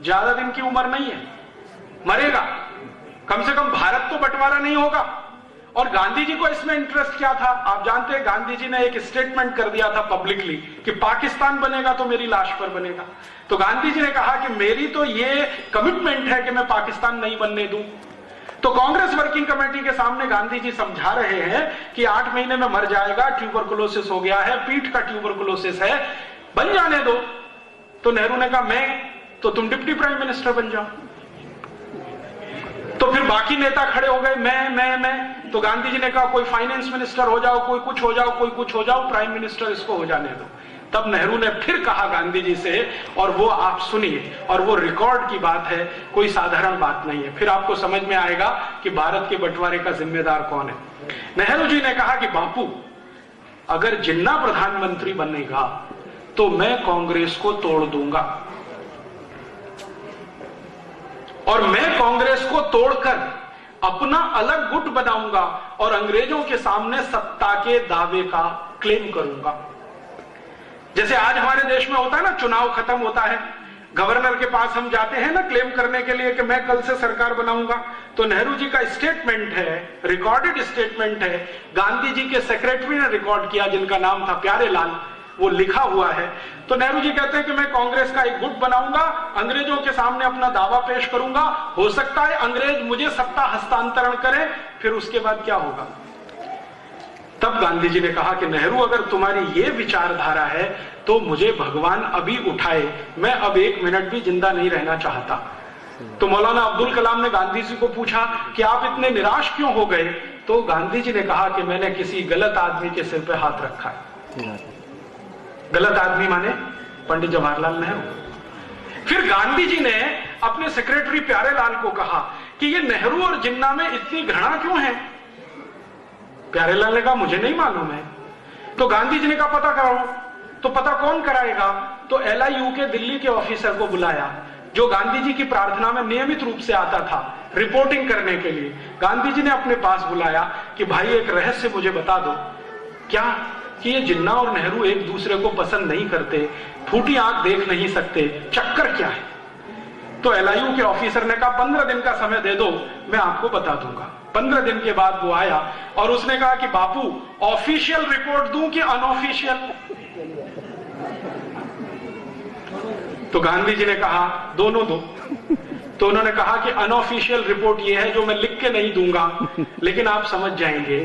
ज्यादा दिन की उम्र नहीं है, मरेगा, कम से कम भारत तो बंटवारा नहीं होगा। और गांधी जी को इसमें इंटरेस्ट क्या था? आप जानते हैं गांधी जी ने एक स्टेटमेंट कर दिया था पब्लिकली कि पाकिस्तान बनेगा तो मेरी लाश पर बनेगा। तो गांधी जी ने कहा कि मेरी तो ये कमिटमेंट है कि मैं पाकिस्तान नहीं बनने दूं। तो कांग्रेस वर्किंग कमेटी के सामने गांधी जी समझा रहे हैं कि 8 महीने में मर जाएगा, ट्यूबरकुलोसिस हो गया है, पीठ का ट्यूबरकुलोसिस है, बन जाने दो। तो नेहरू ने कहा मैं तो तुम डिप्टी प्राइम मिनिस्टर बन जाओ। तो फिर बाकी नेता खड़े हो गए, मैं। तो गांधी जी ने कहा कोई फाइनेंस मिनिस्टर हो जाओ, कोई कुछ हो जाओ, कोई कुछ हो जाओ, प्राइम मिनिस्टर इसको हो जाने दो। तब नेहरू ने फिर कहा गांधी जी से, और वो आप सुनिए, और वो रिकॉर्ड की बात है, कोई साधारण बात नहीं है, फिर आपको समझ में आएगा कि भारत के बंटवारे का जिम्मेदार कौन है। नेहरू जी ने कहा कि बापू, अगर जिन्ना प्रधानमंत्री बनेगा तो मैं कांग्रेस को तोड़ दूंगा, और मैं कांग्रेस को तोड़कर अपना अलग गुट बनाऊंगा और अंग्रेजों के सामने सत्ता के दावे का क्लेम करूंगा। जैसे आज हमारे देश में होता है ना, चुनाव खत्म होता है, गवर्नर के पास हम जाते हैं ना क्लेम करने के लिए कि मैं कल से सरकार बनाऊंगा, तो नेहरू जी का स्टेटमेंट है, रिकॉर्डेड स्टेटमेंट है, गांधी जी के सेक्रेटरी ने रिकॉर्ड किया जिनका नाम था प्यारेलाल, वो लिखा हुआ है। तो नेहरू जी कहते हैं कि मैं कांग्रेस का एक गुट बनाऊंगा, अंग्रेजों के सामने अपना दावा पेश करूंगा, हो सकता है अंग्रेज मुझे सत्ता हस्तांतरण करें, फिर उसके बाद क्या होगा। तब गांधी जी ने कहा कि नेहरू अगर तुम्हारी ये विचारधारा है तो मुझे भगवान अभी उठाए, मैं अब 1 मिनट भी जिंदा नहीं रहना चाहता। तो मौलाना अब्दुल कलाम ने गांधी जी को पूछा कि आप इतने निराश क्यों हो गए, तो गांधी जी ने कहा कि मैंने किसी गलत आदमी के सिर पे हाथ रखा है। गलत आदमी माने पंडित जवाहरलाल नेहरू। फिर गांधी जी ने अपने सेक्रेटरी प्यारेलाल को कहा कि ये नेहरू और जिन्ना में इतनी घृणा क्यों है। प्यारेलाल ने कहा मुझे नहीं मालूम है। तो गांधी जी ने कहा पता कराओ। तो पता कौन कराएगा, तो LIU के दिल्ली के ऑफिसर को बुलाया जो गांधी जी की प्रार्थना में नियमित रूप से आता था रिपोर्टिंग करने के लिए। गांधी जी ने अपने पास बुलाया कि भाई एक रहस्य मुझे बता दो, क्या कि ये जिन्ना और नेहरू एक दूसरे को पसंद नहीं करते, फूटी आंख देख नहीं सकते, चक्कर क्या है। तो LIU के ऑफिसर ने कहा 15 दिन का समय दे दो, मैं आपको बता दूंगा। 15 दिन के बाद वो आया और उसने कहा कि बापू ऑफिशियल रिपोर्ट दूं कि अनऑफिशियल। तो गांधी जी ने कहा दोनों दो। तो उन्होंने कहा कि अनऑफिशियल रिपोर्ट ये है जो मैं लिख के नहीं दूंगा, लेकिन आप समझ जाएंगे,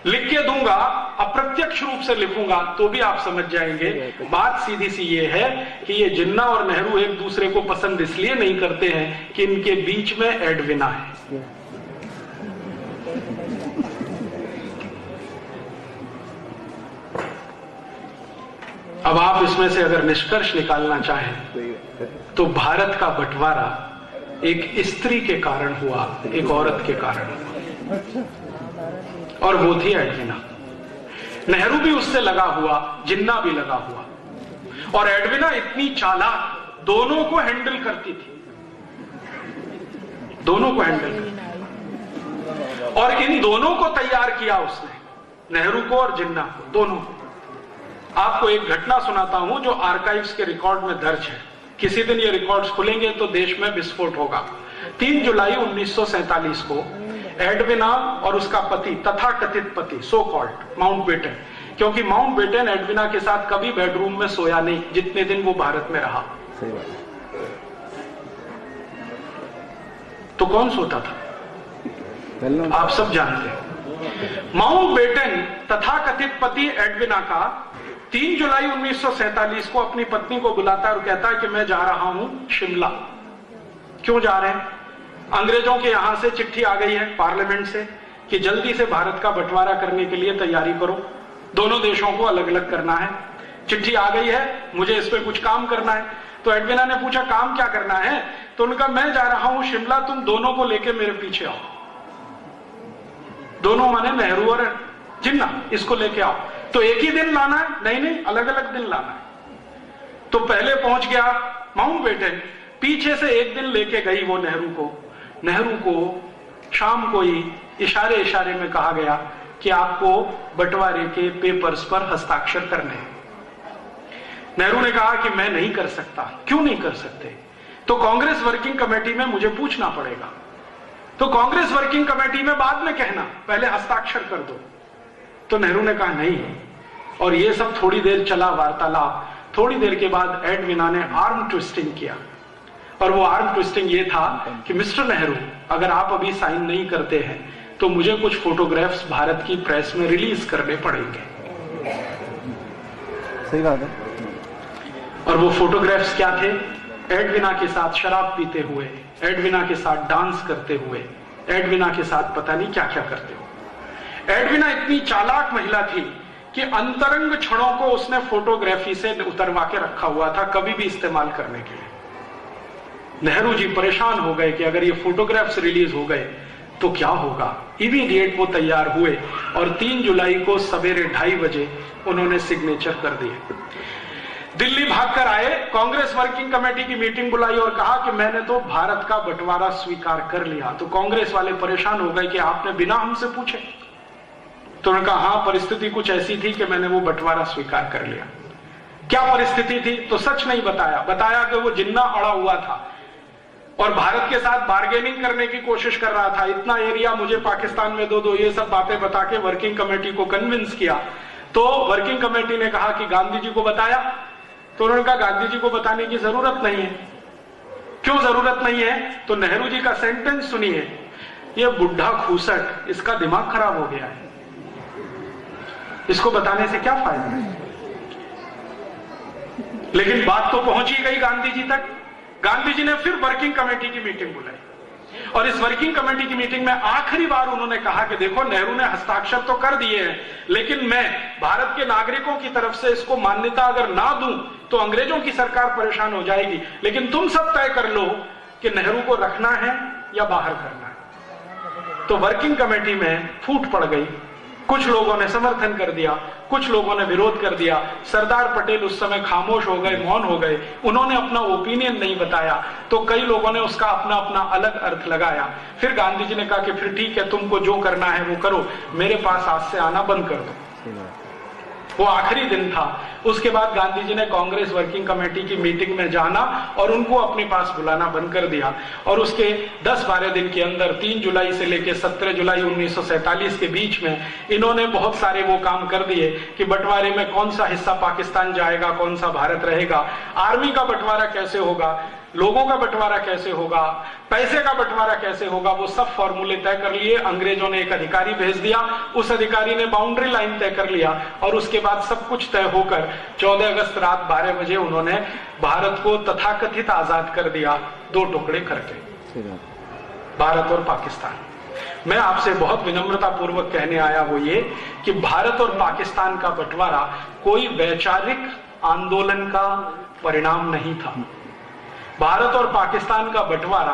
लिख के दूंगा, अप्रत्यक्ष रूप से लिखूंगा तो भी आप समझ जाएंगे। बात सीधी सी ये है कि ये जिन्ना और नेहरू एक दूसरे को पसंद इसलिए नहीं करते हैं कि इनके बीच में एडविना है। अब आप इसमें से अगर निष्कर्ष निकालना चाहें तो भारत का बंटवारा एक स्त्री के कारण हुआ, एक औरत के कारण हुआ, और वो थी एडविना। नेहरू भी उससे लगा हुआ, जिन्ना भी लगा हुआ, और एडविना इतनी चालाक दोनों को हैंडल करती थी, दोनों को हैंडल करती, और इन दोनों को तैयार किया उसने, नेहरू को और जिन्ना को, दोनों को। आपको एक घटना सुनाता हूं जो आर्काइव्स के रिकॉर्ड में दर्ज है। किसी दिन ये रिकॉर्ड्स खुलेंगे तो देश में विस्फोट होगा। 3 जुलाई 1947 को एडविना और उसका पति, तथाकथित पति, सो कॉल्ड माउंटबेटन, क्योंकि माउंटबेटन एडविना के साथ कभी बेडरूम में सोया नहीं जितने दिन वो भारत में रहा। तो कौन सोता था आप सब जानते हैं। माउंटबेटन तथाकथित पति एडविना का 3 जुलाई 1947 को अपनी पत्नी को बुलाता है और कहता है कि मैं जा रहा हूं शिमला। क्यों जा रहे हैं? अंग्रेजों के यहां से चिट्ठी आ गई है पार्लियामेंट से कि जल्दी से भारत का बंटवारा करने के लिए तैयारी करो, दोनों देशों को अलग अलग करना है। चिट्ठी आ गई है, मुझे इस पर कुछ काम करना है। तो एडविना ने पूछा काम क्या करना है? तो उनका मैं जा रहा हूं शिमला, तुम दोनों को लेके मेरे पीछे आओ। दोनों माने नेहरू और जिन्ना, इसको लेके आओ। तो एक ही दिन लाना है? नहीं नहीं, अलग अलग दिन लाना है। तो पहले पहुंच गया माउंटबेटन, पीछे से एक दिन लेके गई वो नेहरू को। नेहरू को शाम को ही इशारे इशारे में कहा गया कि आपको बंटवारे के पेपर्स पर हस्ताक्षर करने हैं। नेहरू ने कहा कि मैं नहीं कर सकता। क्यों नहीं कर सकते? तो कांग्रेस वर्किंग कमेटी में मुझे पूछना पड़ेगा। तो कांग्रेस वर्किंग कमेटी में बाद में कहना, पहले हस्ताक्षर कर दो। तो नेहरू ने कहा नहीं। और ये सब थोड़ी देर चला वार्तालाप। थोड़ी देर के बाद एडविना ने आर्म ट्विस्टिंग किया, और वो आर्म ट्विस्टिंग ये था कि मिस्टर नेहरू, अगर आप अभी साइन नहीं करते हैं तो मुझे कुछ फोटोग्राफ्स भारत की प्रेस में रिलीज करने पड़ेंगे। सही बात है। और वो फोटोग्राफ्स क्या थे? एडविना के साथ शराब पीते हुए, एडविना के साथ डांस करते हुए, एडविना के साथ पता नहीं क्या क्या करते हुए। एडविना इतनी चालाक महिला थी कि अंतरंग क्षणों को उसने फोटोग्राफी से उतरवा के रखा हुआ था, कभी भी इस्तेमाल करने के लिए। नेहरू जी परेशान हो गए कि अगर ये फोटोग्राफ्स रिलीज हो गए तो क्या होगा। इमीडिएट वो तैयार हुए और 3 जुलाई को सवेरे 2:30 बजे उन्होंने सिग्नेचर कर दिए। दिल्ली भागकर आए, कांग्रेस वर्किंग कमेटी की मीटिंग बुलाई और कहा कि मैंने तो भारत का बंटवारा स्वीकार कर लिया। तो कांग्रेस वाले परेशान हो गए कि आपने बिना हमसे पूछे। तो उन्होंने कहा हाँ, परिस्थिति कुछ ऐसी थी कि मैंने वो बंटवारा स्वीकार कर लिया। क्या परिस्थिति थी, तो सच नहीं बताया, बताया कि वो जिन्ना अड़ा हुआ था और भारत के साथ बार्गेनिंग करने की कोशिश कर रहा था, इतना एरिया मुझे पाकिस्तान में दो, ये सब बातें बता के वर्किंग कमेटी को कन्विंस किया। तो वर्किंग कमेटी ने कहा कि गांधी जी को बताया, तो उन्होंने कहा गांधी जी को बताने की जरूरत नहीं है। क्यों जरूरत नहीं है? तो नेहरू जी का सेंटेंस सुनिए, ये बुढ़ा खूसट, इसका दिमाग खराब हो गया है, इसको बताने से क्या फायदा। लेकिन बात तो पहुंची गई गांधी जी तक। गांधी जी ने फिर वर्किंग कमेटी की मीटिंग बुलाई और इस वर्किंग कमेटी की मीटिंग में आखिरी बार उन्होंने कहा कि देखो, नेहरू ने हस्ताक्षर तो कर दिए हैं, लेकिन मैं भारत के नागरिकों की तरफ से इसको मान्यता अगर ना दूं तो अंग्रेजों की सरकार परेशान हो जाएगी, लेकिन तुम सब तय कर लो कि नेहरू को रखना है या बाहर करना है। तो वर्किंग कमेटी में फूट पड़ गई, कुछ लोगों ने समर्थन कर दिया, कुछ लोगों ने विरोध कर दिया। सरदार पटेल उस समय खामोश हो गए, मौन हो गए, उन्होंने अपना ओपिनियन नहीं बताया, तो कई लोगों ने उसका अपना अपना अलग अर्थ लगाया। फिर गांधी जी ने कहा कि फिर ठीक है, तुमको जो करना है वो करो, मेरे पास आज से आना बंद कर दो। वो आखिरी दिन था। उसके बाद गांधी जी ने कांग्रेस वर्किंग कमेटी की मीटिंग में जाना और उनको अपने पास बुलाना बंद कर दिया और उसके 10-12 दिन के अंदर 3 जुलाई से लेकर 17 जुलाई 1947 के बीच में इन्होंने बहुत सारे वो काम कर दिए कि बंटवारे में कौन सा हिस्सा पाकिस्तान जाएगा, कौन सा भारत रहेगा, आर्मी का बंटवारा कैसे होगा, लोगों का बंटवारा कैसे होगा, पैसे का बंटवारा कैसे होगा, वो सब फॉर्मूले तय कर लिए। अंग्रेजों ने एक अधिकारी भेज दिया, उस अधिकारी ने बाउंड्री लाइन तय कर लिया और उसके बाद सब कुछ तय होकर 14 अगस्त रात 12 बजे उन्होंने भारत को तथाकथित आजाद कर दिया, 2 टुकड़े करके, भारत और पाकिस्तान। मैं आपसे बहुत विनम्रता पूर्वक कहने आया वो ये कि भारत और पाकिस्तान का बंटवारा कोई वैचारिक आंदोलन का परिणाम नहीं था। भारत और पाकिस्तान का बंटवारा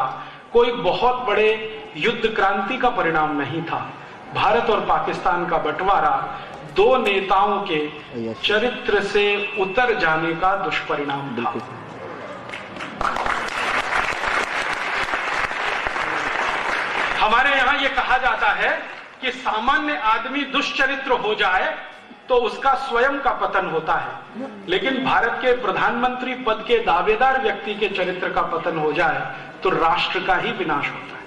कोई बहुत बड़े युद्ध क्रांति का परिणाम नहीं था। भारत और पाकिस्तान का बंटवारा 2 नेताओं के चरित्र से उतर जाने का दुष्परिणाम था। हमारे यहां यह कहा जाता है कि सामान्य आदमी दुष्चरित्र हो जाए तो उसका स्वयं का पतन होता है, लेकिन भारत के प्रधानमंत्री पद के दावेदार व्यक्ति के चरित्र का पतन हो जाए तो राष्ट्र का ही विनाश होता है।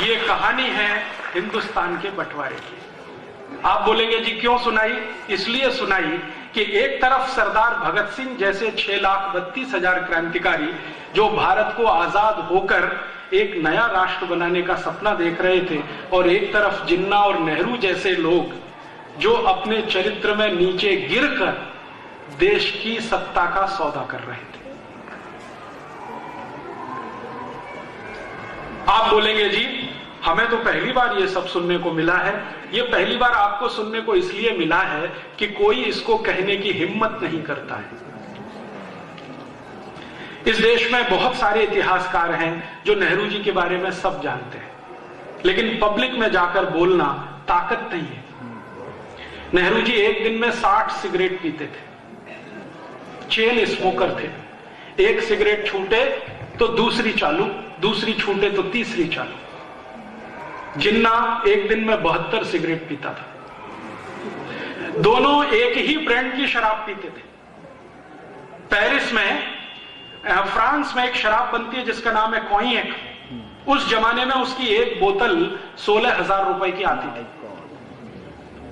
ये कहानी है हिंदुस्तान के बंटवारे की। आप बोलेंगे जी क्यों सुनाई? इसलिए सुनाई कि एक तरफ सरदार भगत सिंह जैसे 6,32,000 क्रांतिकारी जो भारत को आजाद होकर एक नया राष्ट्र बनाने का सपना देख रहे थे, और एक तरफ जिन्ना और नेहरू जैसे लोग जो अपने चरित्र में नीचे गिरकर देश की सत्ता का सौदा कर रहे थे। आप बोलेंगे जी हमें तो पहली बार ये सब सुनने को मिला है। ये पहली बार आपको सुनने को इसलिए मिला है कि कोई इसको कहने की हिम्मत नहीं करता है। इस देश में बहुत सारे इतिहासकार हैं जो नेहरू जी के बारे में सब जानते हैं, लेकिन पब्लिक में जाकर बोलना ताकत नहीं है। नेहरू जी एक दिन में 60 सिगरेट पीते थे, चेन स्मोकर थे। एक सिगरेट छूटे तो दूसरी चालू, दूसरी छूटे तो तीसरी चालू। जिन्ना एक दिन में 72 सिगरेट पीता था। दोनों एक ही ब्रांड की शराब पीते थे। पेरिस में, फ्रांस में एक शराब बनती है जिसका नाम है कॉइएक। उस जमाने में उसकी एक बोतल 16,000 रुपए की आती थी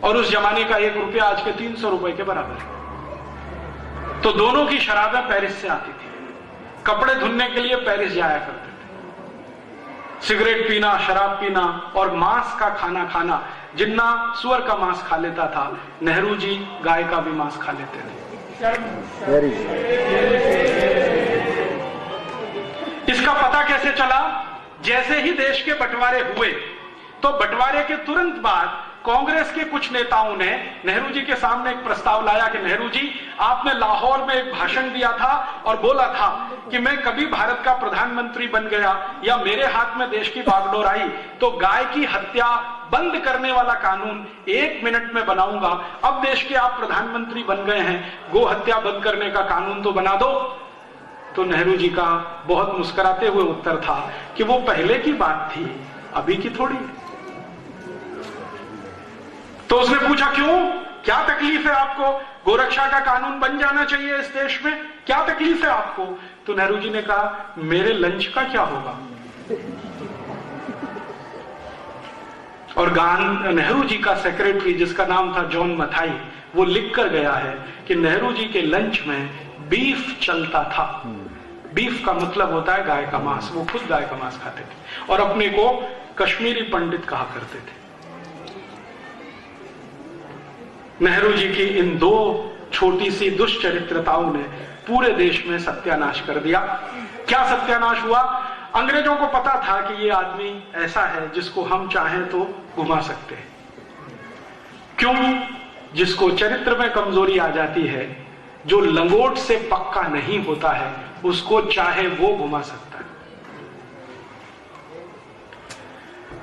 और उस जमाने का 1 रुपया आज के 300 रुपए के बराबर है। तो दोनों की शराबें पेरिस से आती थी। कपड़े धुलने के लिए पेरिस जाया करते थे। सिगरेट पीना, शराब पीना और मांस का खाना खाना। जिन्ना सुअर का मांस खा लेता था, नेहरू जी गाय का भी मांस खा लेते थे। इसका पता कैसे चला? जैसे ही देश के बंटवारे हुए तो बंटवारे के तुरंत बाद कांग्रेस के कुछ नेताओं ने नेहरू जी के सामने एक प्रस्ताव लाया कि नेहरू जी, आपने लाहौर में एक भाषण दिया था और बोला था कि मैं कभी भारत का प्रधानमंत्री बन गया या मेरे हाथ में देश की बागडोर आई तो गाय की हत्या बंद करने वाला कानून 1 मिनट में बनाऊंगा। अब देश के आप प्रधानमंत्री बन गए हैं, गो हत्या बंद करने का कानून तो बना दो। तो नेहरू जी का बहुत मुस्कुराते हुए उत्तर था कि वो पहले की बात थी, अभी की थोड़ी है। तो उसने पूछा क्यों? क्या तकलीफ है आपको? गोरक्षा का कानून बन जाना चाहिए इस देश में, क्या तकलीफ है आपको? तो नेहरू जी ने कहा मेरे लंच का क्या होगा? और नेहरू जी का सेक्रेटरी जिसका नाम था जॉन मथाई, वो लिख कर गया है कि नेहरू जी के लंच में बीफ चलता था। बीफ का मतलब होता है गाय का मांस, वो खुद गाय का मांस खाते थे और अपने को कश्मीरी पंडित कहा करते थे। नेहरू जी की इन दो छोटी सी दुष्चरित्रताओं ने पूरे देश में सत्यानाश कर दिया। क्या सत्यानाश हुआ? अंग्रेजों को पता था कि ये आदमी ऐसा है जिसको हम चाहें तो घुमा सकते हैं। क्यों? जिसको चरित्र में कमजोरी आ जाती है, जो लंगोट से पक्का नहीं होता है, उसको चाहे वो घुमा सकता है।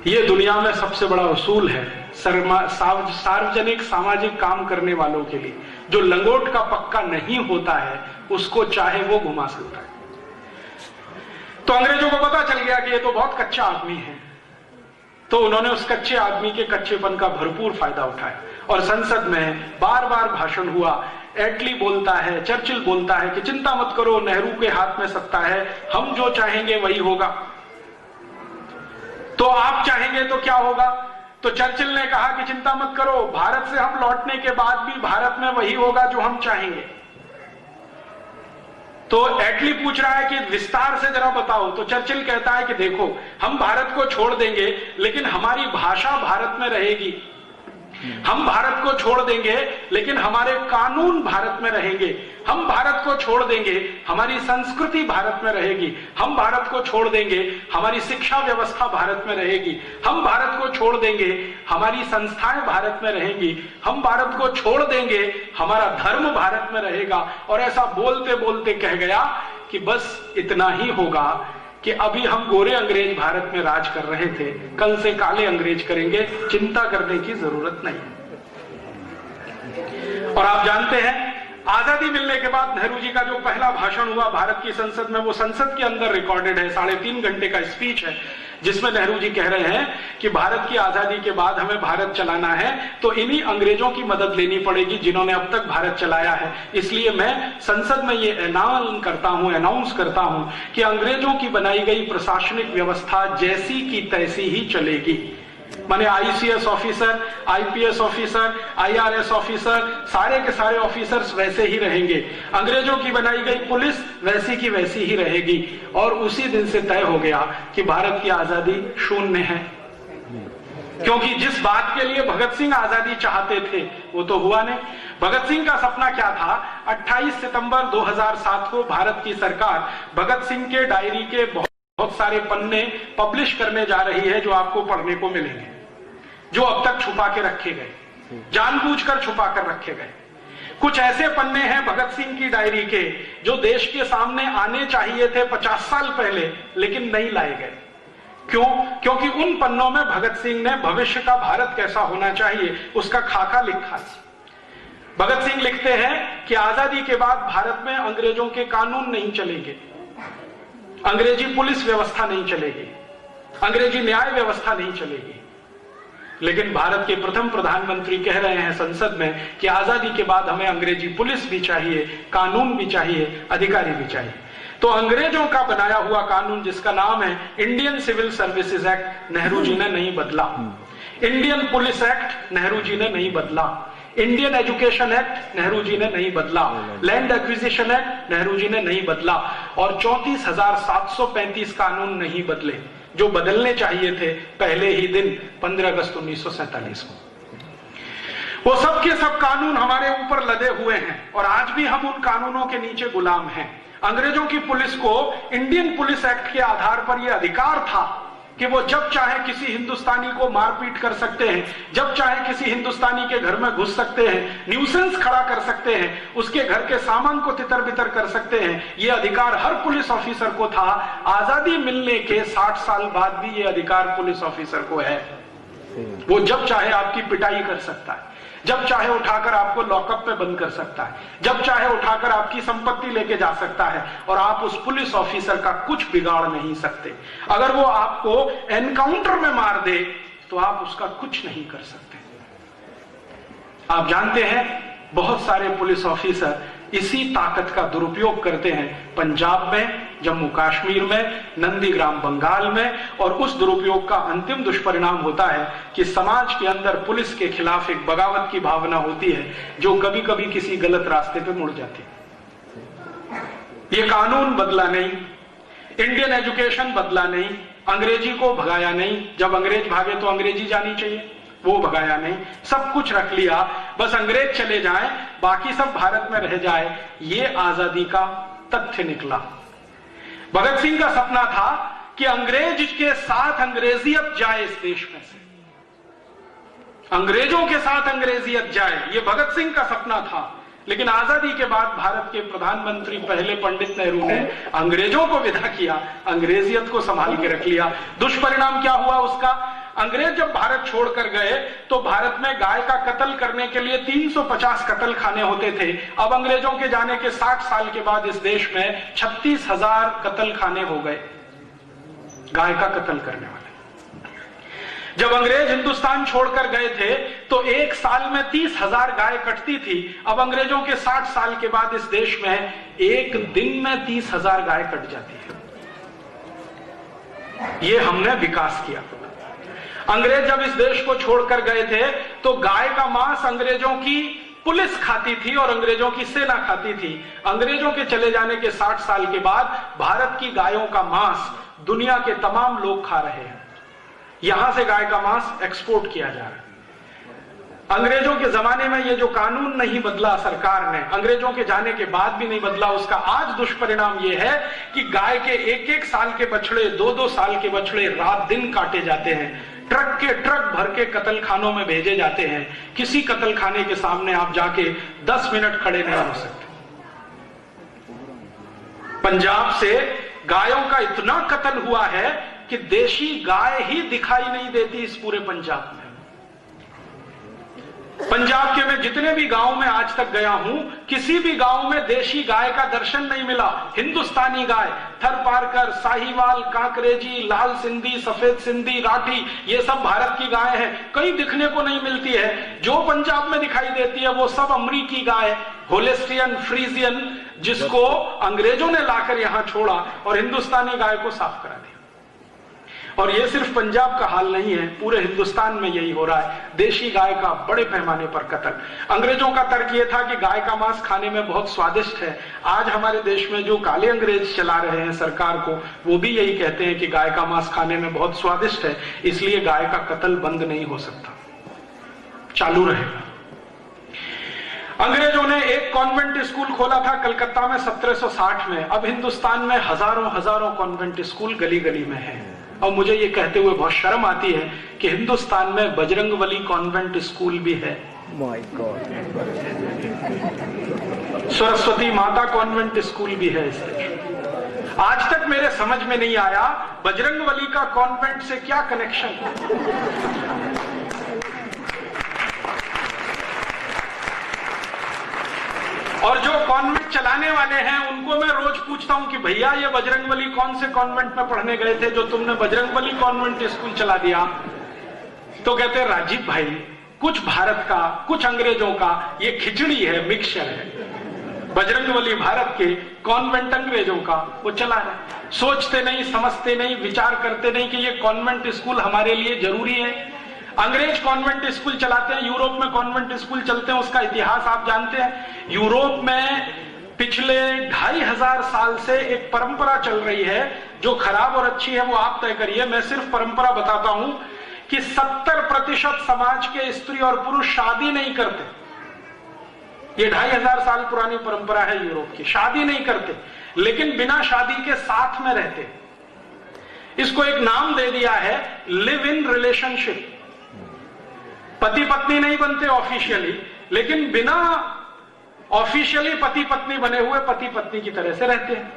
ये दुनिया में सबसे बड़ा उसूल है सार्वजनिक सामाजिक काम करने वालों के लिए। जो लंगोट का पक्का नहीं होता है, उसको चाहे वो घुमा सकता है। तो अंग्रेजों को पता चल गया कि ये तो बहुत कच्चा आदमी है, तो उन्होंने उस कच्चे आदमी के कच्चेपन का भरपूर फायदा उठाया और संसद में बार बार भाषण हुआ। एटली बोलता है, चर्चिल बोलता है कि चिंता मत करो, नेहरू के हाथ में सत्ता है, हम जो चाहेंगे वही होगा। तो आप चाहेंगे तो क्या होगा? तो चर्चिल ने कहा कि चिंता मत करो, भारत से हम लौटने के बाद भी भारत में वही होगा जो हम चाहेंगे। तो एटली पूछ रहा है कि विस्तार से जरा बताओ। तो चर्चिल कहता है कि देखो, हम भारत को छोड़ देंगे लेकिन हमारी भाषा भारत में रहेगी, हम भारत को छोड़ देंगे लेकिन हमारे कानून भारत में रहेंगे, हम भारत को छोड़ देंगे हमारी संस्कृति भारत में रहेगी, हम भारत को छोड़ देंगे हमारी शिक्षा व्यवस्था भारत में रहेगी, हम भारत को छोड़ देंगे हमारी संस्थाएं भारत में रहेंगी, हम भारत को छोड़ देंगे हमारा धर्म भारत में रहेगा। और ऐसा बोलते बोलते कह गया कि बस इतना ही होगा कि अभी हम गोरे अंग्रेज भारत में राज कर रहे थे, कल से काले अंग्रेज करेंगे, चिंता करने की जरूरत नहीं। और आप जानते हैं, आजादी मिलने के बाद नेहरू जी का जो पहला भाषण हुआ भारत की संसद में, वो संसद के अंदर रिकॉर्डेड है, 3.5 घंटे का स्पीच है, जिसमें नेहरू जी कह रहे हैं कि भारत की आजादी के बाद हमें भारत चलाना है तो इन्हीं अंग्रेजों की मदद लेनी पड़ेगी जिन्होंने अब तक भारत चलाया है। इसलिए मैं संसद में ये अनाउंस करता हूं कि अंग्रेजों की बनाई गई प्रशासनिक व्यवस्था जैसी की तैसी ही चलेगी। माने ICS officer, IPS officer, IRS officer, सारे के सारे ऑफिसर्स वैसे ही रहेंगे। अंग्रेजों की बनाई गई पुलिस वैसी की वैसी ही रहेगी। और उसी दिन से तय हो गया कि भारत की आजादी शून्य है, क्योंकि जिस बात के लिए भगत सिंह आजादी चाहते थे वो तो हुआ नहीं। भगत सिंह का सपना क्या था? 28 सितंबर 2007 को भारत की सरकार भगत सिंह के डायरी के बहुत सारे पन्ने पब्लिश करने जा रही है, जो आपको पढ़ने को मिलेंगे, जो अब तक छुपा के रखे गए, जानबूझकर छुपा कर रखे गए। कुछ ऐसे पन्ने हैं भगत सिंह की डायरी के जो देश के सामने आने चाहिए थे 50 साल पहले, लेकिन नहीं लाए गए। क्यों? क्योंकि उन पन्नों में भगत सिंह ने भविष्य का भारत कैसा होना चाहिए उसका खाका लिखा है। भगत सिंह लिखते हैं कि आजादी के बाद भारत में अंग्रेजों के कानून नहीं चलेंगे, अंग्रेजी पुलिस व्यवस्था नहीं चलेगी, अंग्रेजी न्याय व्यवस्था नहीं चलेगी। लेकिन भारत के प्रथम प्रधानमंत्री कह रहे हैं संसद में कि आजादी के बाद हमें अंग्रेजी पुलिस भी चाहिए, कानून भी चाहिए, अधिकारी भी चाहिए। तो अंग्रेजों का बनाया हुआ कानून जिसका नाम है Indian civil services act, Nehru ji ने नहीं बदला। Indian police act Nehru ji ने नहीं बदला। Indian education act Nehru ji ने नहीं बदला। Land acquisition act Nehru ji ने नहीं बदला। और 34,735 कानून नहीं बदले, जो बदलने चाहिए थे पहले ही दिन 15 अगस्त 1947 को। वो सब के सब कानून हमारे ऊपर लदे हुए हैं और आज भी हम उन कानूनों के नीचे गुलाम हैं। अंग्रेजों की पुलिस को इंडियन पुलिस एक्ट के आधार पर यह अधिकार था कि वो जब चाहे किसी हिंदुस्तानी को मारपीट कर सकते हैं, जब चाहे किसी हिंदुस्तानी के घर में घुस सकते हैं, न्यूसेंस खड़ा कर सकते हैं, उसके घर के सामान को तितर बितर कर सकते हैं। ये अधिकार हर पुलिस ऑफिसर को था। आजादी मिलने के 60 साल बाद भी ये अधिकार पुलिस ऑफिसर को है। वो जब चाहे आपकी पिटाई कर सकता है, जब चाहे उठाकर आपको लॉकअप पे बंद कर सकता है, जब चाहे उठाकर आपकी संपत्ति लेके जा सकता है और आप उस पुलिस ऑफिसर का कुछ बिगाड़ नहीं सकते। अगर वो आपको एनकाउंटर में मार दे तो आप उसका कुछ नहीं कर सकते। आप जानते हैं बहुत सारे पुलिस ऑफिसर इसी ताकत का दुरुपयोग करते हैं, पंजाब में, जम्मू कश्मीर में, नंदीग्राम बंगाल में, और उस दुरुपयोग का अंतिम दुष्परिणाम होता है कि समाज के अंदर पुलिस के खिलाफ एक बगावत की भावना होती है जो कभी कभी किसी गलत रास्ते पे मुड़ जाती है। ये कानून बदला नहीं, इंडियन एजुकेशन बदला नहीं, अंग्रेजी को भगाया नहीं, जब अंग्रेज भागे तो अंग्रेजी जानी चाहिए, वो भगाया नहीं, सब कुछ रख लिया, बस अंग्रेज चले जाएं, बाकी सब भारत में रह जाए, ये आजादी का तथ्य निकला। भगत सिंह का सपना था कि अंग्रेज के साथ अंग्रेजियत जाए इस देश में से, अंग्रेजों के साथ अंग्रेजियत जाए, ये भगत सिंह का सपना था। लेकिन आजादी के बाद भारत के प्रधानमंत्री पहले पंडित नेहरू ने अंग्रेजों को विदा किया, अंग्रेजियत को संभाल के रख लिया। दुष्परिणाम क्या हुआ उसका? अंग्रेज जब भारत छोड़कर गए तो भारत में गाय का कत्ल करने के लिए 350 कत्ल खाने होते थे। अब अंग्रेजों के जाने के 60 साल के बाद इस देश में 36,000 कत्ल खाने हो गए गाय का कत्ल करने वाले। जब अंग्रेज हिंदुस्तान छोड़कर गए थे तो एक साल में 30,000 गाय कटती थी। अब अंग्रेजों के 60 साल के बाद इस देश में एक दिन में 30,000 गाय कट जाती है। ये हमने विकास किया। अंग्रेज जब इस देश को छोड़कर गए थे तो गाय का मांस अंग्रेजों की पुलिस खाती थी और अंग्रेजों की सेना खाती थी। अंग्रेजों के चले जाने के 60 साल के बाद भारत की गायों का मांस दुनिया के तमाम लोग खा रहे हैं। यहां से गाय का मांस एक्सपोर्ट किया जा रहा है। अंग्रेजों के जमाने में ये जो कानून नहीं बदला सरकार ने, अंग्रेजों के जाने के बाद भी नहीं बदला, उसका आज दुष्परिणाम ये है कि गाय के एक एक साल के बछड़े, 2-2 साल के बछड़े रात दिन काटे जाते हैं, ट्रक के ट्रक भर के कत्ल खानों में भेजे जाते हैं। किसी कत्ल खाने के सामने आप जाके 10 मिनट खड़े नहीं हो सकते। पंजाब से गायों का इतना कत्ल हुआ है कि देशी गाय ही दिखाई नहीं देती इस पूरे पंजाब में। पंजाब के मैं जितने भी गांव में आज तक गया हूं, किसी भी गांव में देशी गाय का दर्शन नहीं मिला। हिंदुस्तानी गाय, थरपारकर, साहिवाल, कांकरेजी, लाल सिंधी, सफेद सिंधी, राठी, ये सब भारत की गाय है, कहीं दिखने को नहीं मिलती है। जो पंजाब में दिखाई देती है वो सब अमरीकी गाय, होलेस्टियन, फ्रीजियन, जिसको अंग्रेजों ने लाकर यहां छोड़ा और हिंदुस्तानी गाय को साफ करा दिया। और ये सिर्फ पंजाब का हाल नहीं है, पूरे हिंदुस्तान में यही हो रहा है। देशी गाय का बड़े पैमाने पर कत्ल। अंग्रेजों का तर्क ये था कि गाय का मांस खाने में बहुत स्वादिष्ट है। आज हमारे देश में जो काले अंग्रेज चला रहे हैं सरकार को, वो भी यही कहते हैं कि गाय का मांस खाने में बहुत स्वादिष्ट है, इसलिए गाय का कत्ल बंद नहीं हो सकता, चालू रहेगा। अंग्रेजों ने एक कॉन्वेंट स्कूल खोला था कलकत्ता में 1760 में। अब हिंदुस्तान में हजारों कॉन्वेंट स्कूल गली गली में हैं। और मुझे ये कहते हुए बहुत शर्म आती है कि हिंदुस्तान में बजरंगबली कॉन्वेंट स्कूल भी है। My God. सरस्वती माता कॉन्वेंट स्कूल भी है इस देश। आज तक मेरे समझ में नहीं आया बजरंगबली का कॉन्वेंट से क्या कनेक्शन। और जो कॉन्वेंट चलाने वाले हैं उनको मैं रोज पूछता हूं कि भैया ये बजरंगबली कौन से कॉन्वेंट में पढ़ने गए थे जो तुमने बजरंगबली कॉन्वेंट स्कूल चला दिया? तो कहते हैं राजीव भाई, कुछ भारत का कुछ अंग्रेजों का ये खिचड़ी है, मिक्सचर है। बजरंगबली भारत के, कॉन्वेंट अंग्रेजों का, वो चला रहे। सोचते नहीं, समझते नहीं, विचार करते नहीं कि ये कॉन्वेंट स्कूल हमारे लिए जरूरी है। अंग्रेज कॉन्वेंट स्कूल चलाते हैं, यूरोप में कॉन्वेंट स्कूल चलते हैं, उसका इतिहास आप जानते हैं। यूरोप में पिछले 2500 साल से एक परंपरा चल रही है, जो खराब और अच्छी है वो आप तय करिए, मैं सिर्फ परंपरा बताता हूं कि 70% समाज के स्त्री और पुरुष शादी नहीं करते। ये 2500 साल पुरानी परंपरा है यूरोप की, शादी नहीं करते, लेकिन बिना शादी के साथ में रहते। इसको एक नाम दे दिया है लिव इन रिलेशनशिप। पति पत्नी नहीं बनते ऑफिशियली, लेकिन बिना ऑफिशियली पति पत्नी बने हुए पति पत्नी की तरह से रहते हैं,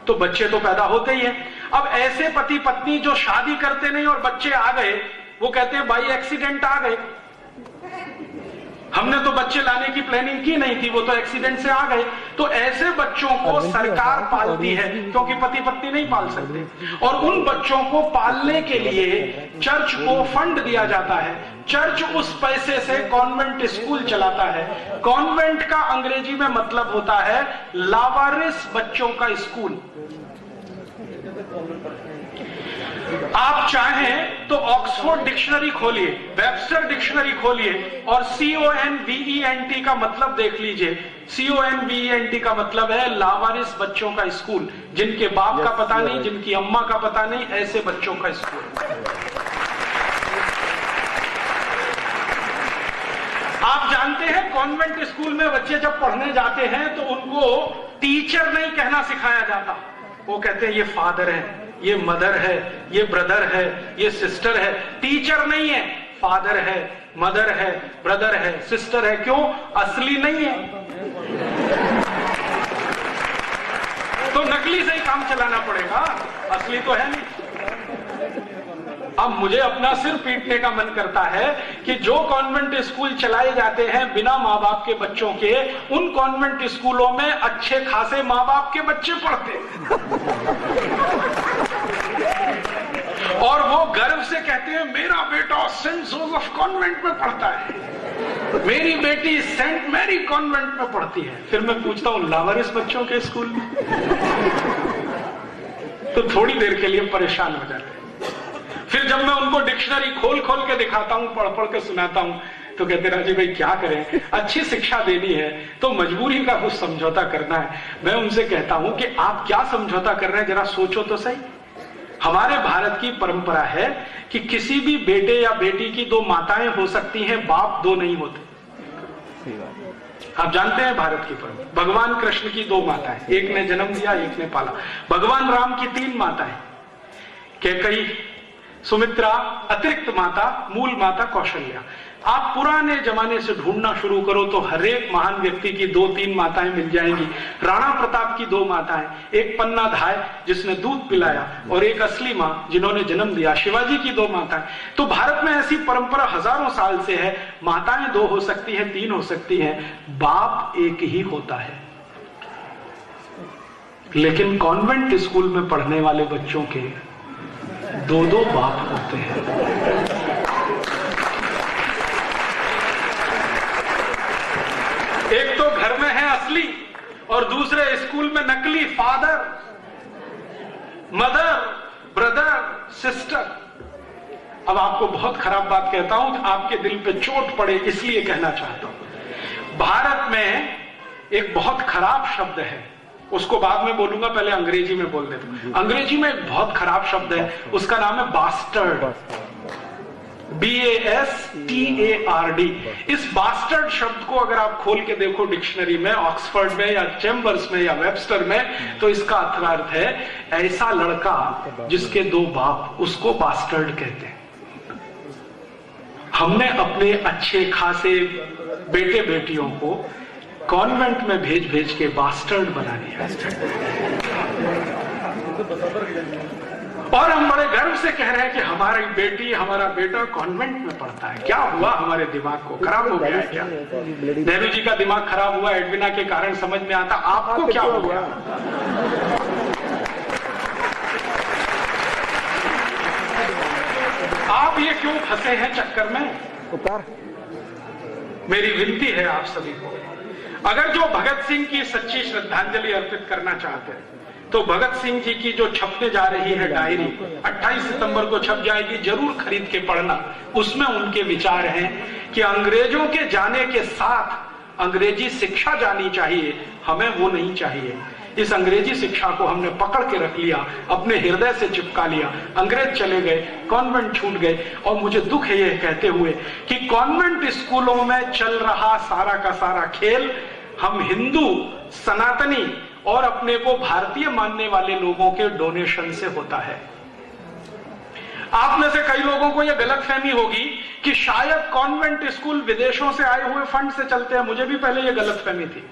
तो बच्चे तो पैदा होते ही हैं। अब ऐसे पति पत्नी जो शादी करते नहीं और बच्चे आ गए, वो कहते हैं बाई एक्सीडेंट आ गए। हमने तो बच्चे लाने की प्लानिंग की नहीं थी, वो तो एक्सीडेंट से आ गए। तो ऐसे बच्चों को सरकार पालती है, क्योंकि पति पत्नी नहीं पाल सकते। और उन बच्चों को पालने के लिए चर्च को फंड दिया जाता है। चर्च उस पैसे से कॉन्वेंट स्कूल चलाता है। कॉन्वेंट का अंग्रेजी में मतलब होता है लावारिस बच्चों का स्कूल। आप चाहें तो ऑक्सफोर्ड डिक्शनरी खोलिए, वेबस्टर डिक्शनरी खोलिए और CONVENT का मतलब देख लीजिए। CONVENT का मतलब है लावारिस बच्चों का स्कूल, जिनके बाप का पता नहीं, जिनकी अम्मा का पता नहीं, ऐसे बच्चों का स्कूल। आप जानते हैं कॉन्वेंट स्कूल में बच्चे जब पढ़ने जाते हैं तो उनको टीचर नहीं कहना सिखाया जाता। वो कहते हैं ये फादर है, ये मदर है, ये ब्रदर है, ये सिस्टर है। टीचर नहीं है, फादर है, मदर है, ब्रदर है, सिस्टर है। क्यों? असली नहीं है, तो नकली से ही काम चलाना पड़ेगा, असली तो है नहीं। अब मुझे अपना सिर पीटने का मन करता है कि जो कॉन्वेंट स्कूल चलाए जाते हैं बिना माँ बाप के बच्चों के, उन कॉन्वेंट स्कूलों में अच्छे खासे माँ बाप के बच्चे पढ़ते हैं और वो गर्व से कहते हैं मेरा बेटा सेंट जोसेफ कॉन्वेंट में पढ़ता है, मेरी बेटी सेंट मैरी कॉन्वेंट में पढ़ती है। फिर मैं पूछता हूं लावारिस बच्चों के स्कूल में? तो थोड़ी देर के लिए परेशान हो जाते हैं। फिर जब मैं उनको डिक्शनरी खोल खोल के दिखाता हूं, पढ़ पढ़ के सुनाता हूं, तो कहते राजीव भाई क्या करें, अच्छी शिक्षा देनी है तो मजबूरी का कुछ समझौता करना है। मैं उनसे कहता हूं कि आप क्या समझौता कर रहे हैं, जरा सोचो तो सही। हमारे भारत की परंपरा है कि किसी भी बेटे या बेटी की दो माताएं हो सकती हैं, बाप दो नहीं होते। आप जानते हैं भारत की परंपरा, भगवान कृष्ण की दो माताएं, एक ने जन्म दिया, एक ने पाला। भगवान राम की तीन माताएं, कैकेयी, सुमित्रा, अतिरिक्त माता, मूल माता कौशल्या। आप पुराने जमाने से ढूंढना शुरू करो तो हर एक महान व्यक्ति की दो तीन माताएं मिल जाएंगी। राणा प्रताप की दो माताएं, एक पन्ना धाय जिसने दूध पिलाया और एक असली मां जिन्होंने जन्म दिया। शिवाजी की दो माताएं। तो भारत में ऐसी परंपरा हजारों साल से है, माताएं दो हो सकती हैं, तीन हो सकती हैं, बाप एक ही होता है। लेकिन कॉन्वेंट स्कूल में पढ़ने वाले बच्चों के दो दो बाप होते हैं। एक तो घर में है असली और दूसरे स्कूल में नकली, फादर, मदर, ब्रदर, सिस्टर। अब आपको बहुत खराब बात कहता हूं, आपके दिल पे चोट पड़े इसलिए कहना चाहता हूं। भारत में एक बहुत खराब शब्द है, उसको बाद में बोलूंगा, पहले अंग्रेजी में बोल देता हूं। अंग्रेजी में एक बहुत खराब शब्द है, उसका नाम है बास्टर्ड, BASTARD। इस बास्टर्ड शब्द को अगर आप खोल के देखो डिक्शनरी में, ऑक्सफोर्ड में या चैम्बर्स में या वेबस्टर में, तो इसका अर्थ है ऐसा लड़का जिसके दो बाप, उसको बास्टर्ड कहते हैं। हमने अपने अच्छे खासे बेटे बेटियों को कॉन्वेंट में भेज भेज के बास्टर्ड बना दिया और हम बड़े गर्व से कह रहे हैं कि हमारी बेटी, हमारा बेटा कॉन्वेंट में पढ़ता है। क्या हुआ हमारे दिमाग को? खराब हो गया है क्या? नेहरू जी का दिमाग खराब हुआ एडविना के कारण, समझ में आता। आपको क्या हो गया? आप ये क्यों फंसे हैं चक्कर में? मेरी विनती है आप सभी को, अगर जो भगत सिंह की सच्ची श्रद्धांजलि अर्पित करना चाहते हैं तो भगत सिंह जी की जो छपने जा रही है डायरी, 28 सितंबर को छप जाएगी, जरूर खरीद के पढ़ना। उसमें उनके विचार हैं कि अंग्रेजों के जाने के साथ अंग्रेजी शिक्षा जानी चाहिए, हमें वो नहीं चाहिए। इस अंग्रेजी शिक्षा को हमने पकड़ के रख लिया, अपने हृदय से चिपका लिया। अंग्रेज चले गए, कॉन्वेंट छूट गए, और मुझे दुख है ये कहते हुए कि कॉन्वेंट स्कूलों में चल रहा सारा का सारा खेल हम हिंदू, सनातनी और अपने को भारतीय मानने वाले लोगों के डोनेशन से होता है। आप में से कई लोगों को यह गलतफहमी होगी कि शायद कॉन्वेंट स्कूल विदेशों से आए हुए फंड से चलते हैं। मुझे भी पहले यह गलतफहमी थी।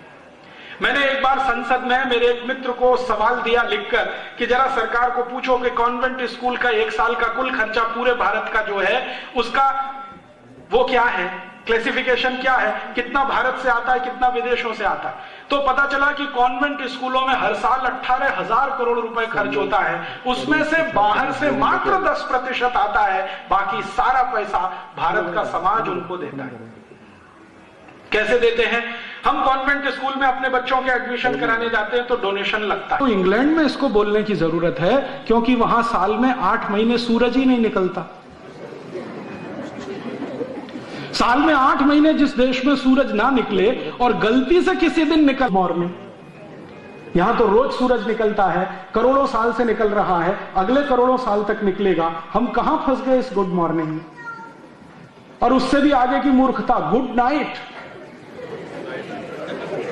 मैंने एक बार संसद में मेरे एक मित्र को सवाल दिया लिखकर कि जरा सरकार को पूछो कि कॉन्वेंट स्कूल का एक साल का कुल खर्चा पूरे भारत का जो है उसका वो क्या है, क्लासिफिकेशन क्या है, कितना भारत से आता है, कितना विदेशों से आता है, तो पता चला कि कॉन्वेंट स्कूलों में हर साल 18,000 करोड़ रुपए खर्च होता है, उसमें से बाहर से मात्र 10% आता है, बाकी सारा पैसा भारत का समाज उनको देता है। कैसे देते हैं? हम कॉन्वेंट स्कूल में अपने बच्चों के एडमिशन कराने जाते हैं तो डोनेशन लगता है। तो इंग्लैंड में इसको बोलने की जरूरत है, क्योंकि वहां साल में 8 महीने सूरज ही नहीं निकलता। साल में 8 महीने जिस देश में सूरज ना निकले और गलती से किसी दिन निकल मॉर्निंग, यहां तो रोज सूरज निकलता है, करोड़ों साल से निकल रहा है, अगले करोड़ों साल तक निकलेगा। हम कहां फंस गए इस गुड मॉर्निंग में? और उससे भी आगे की मूर्खता, गुड नाइट।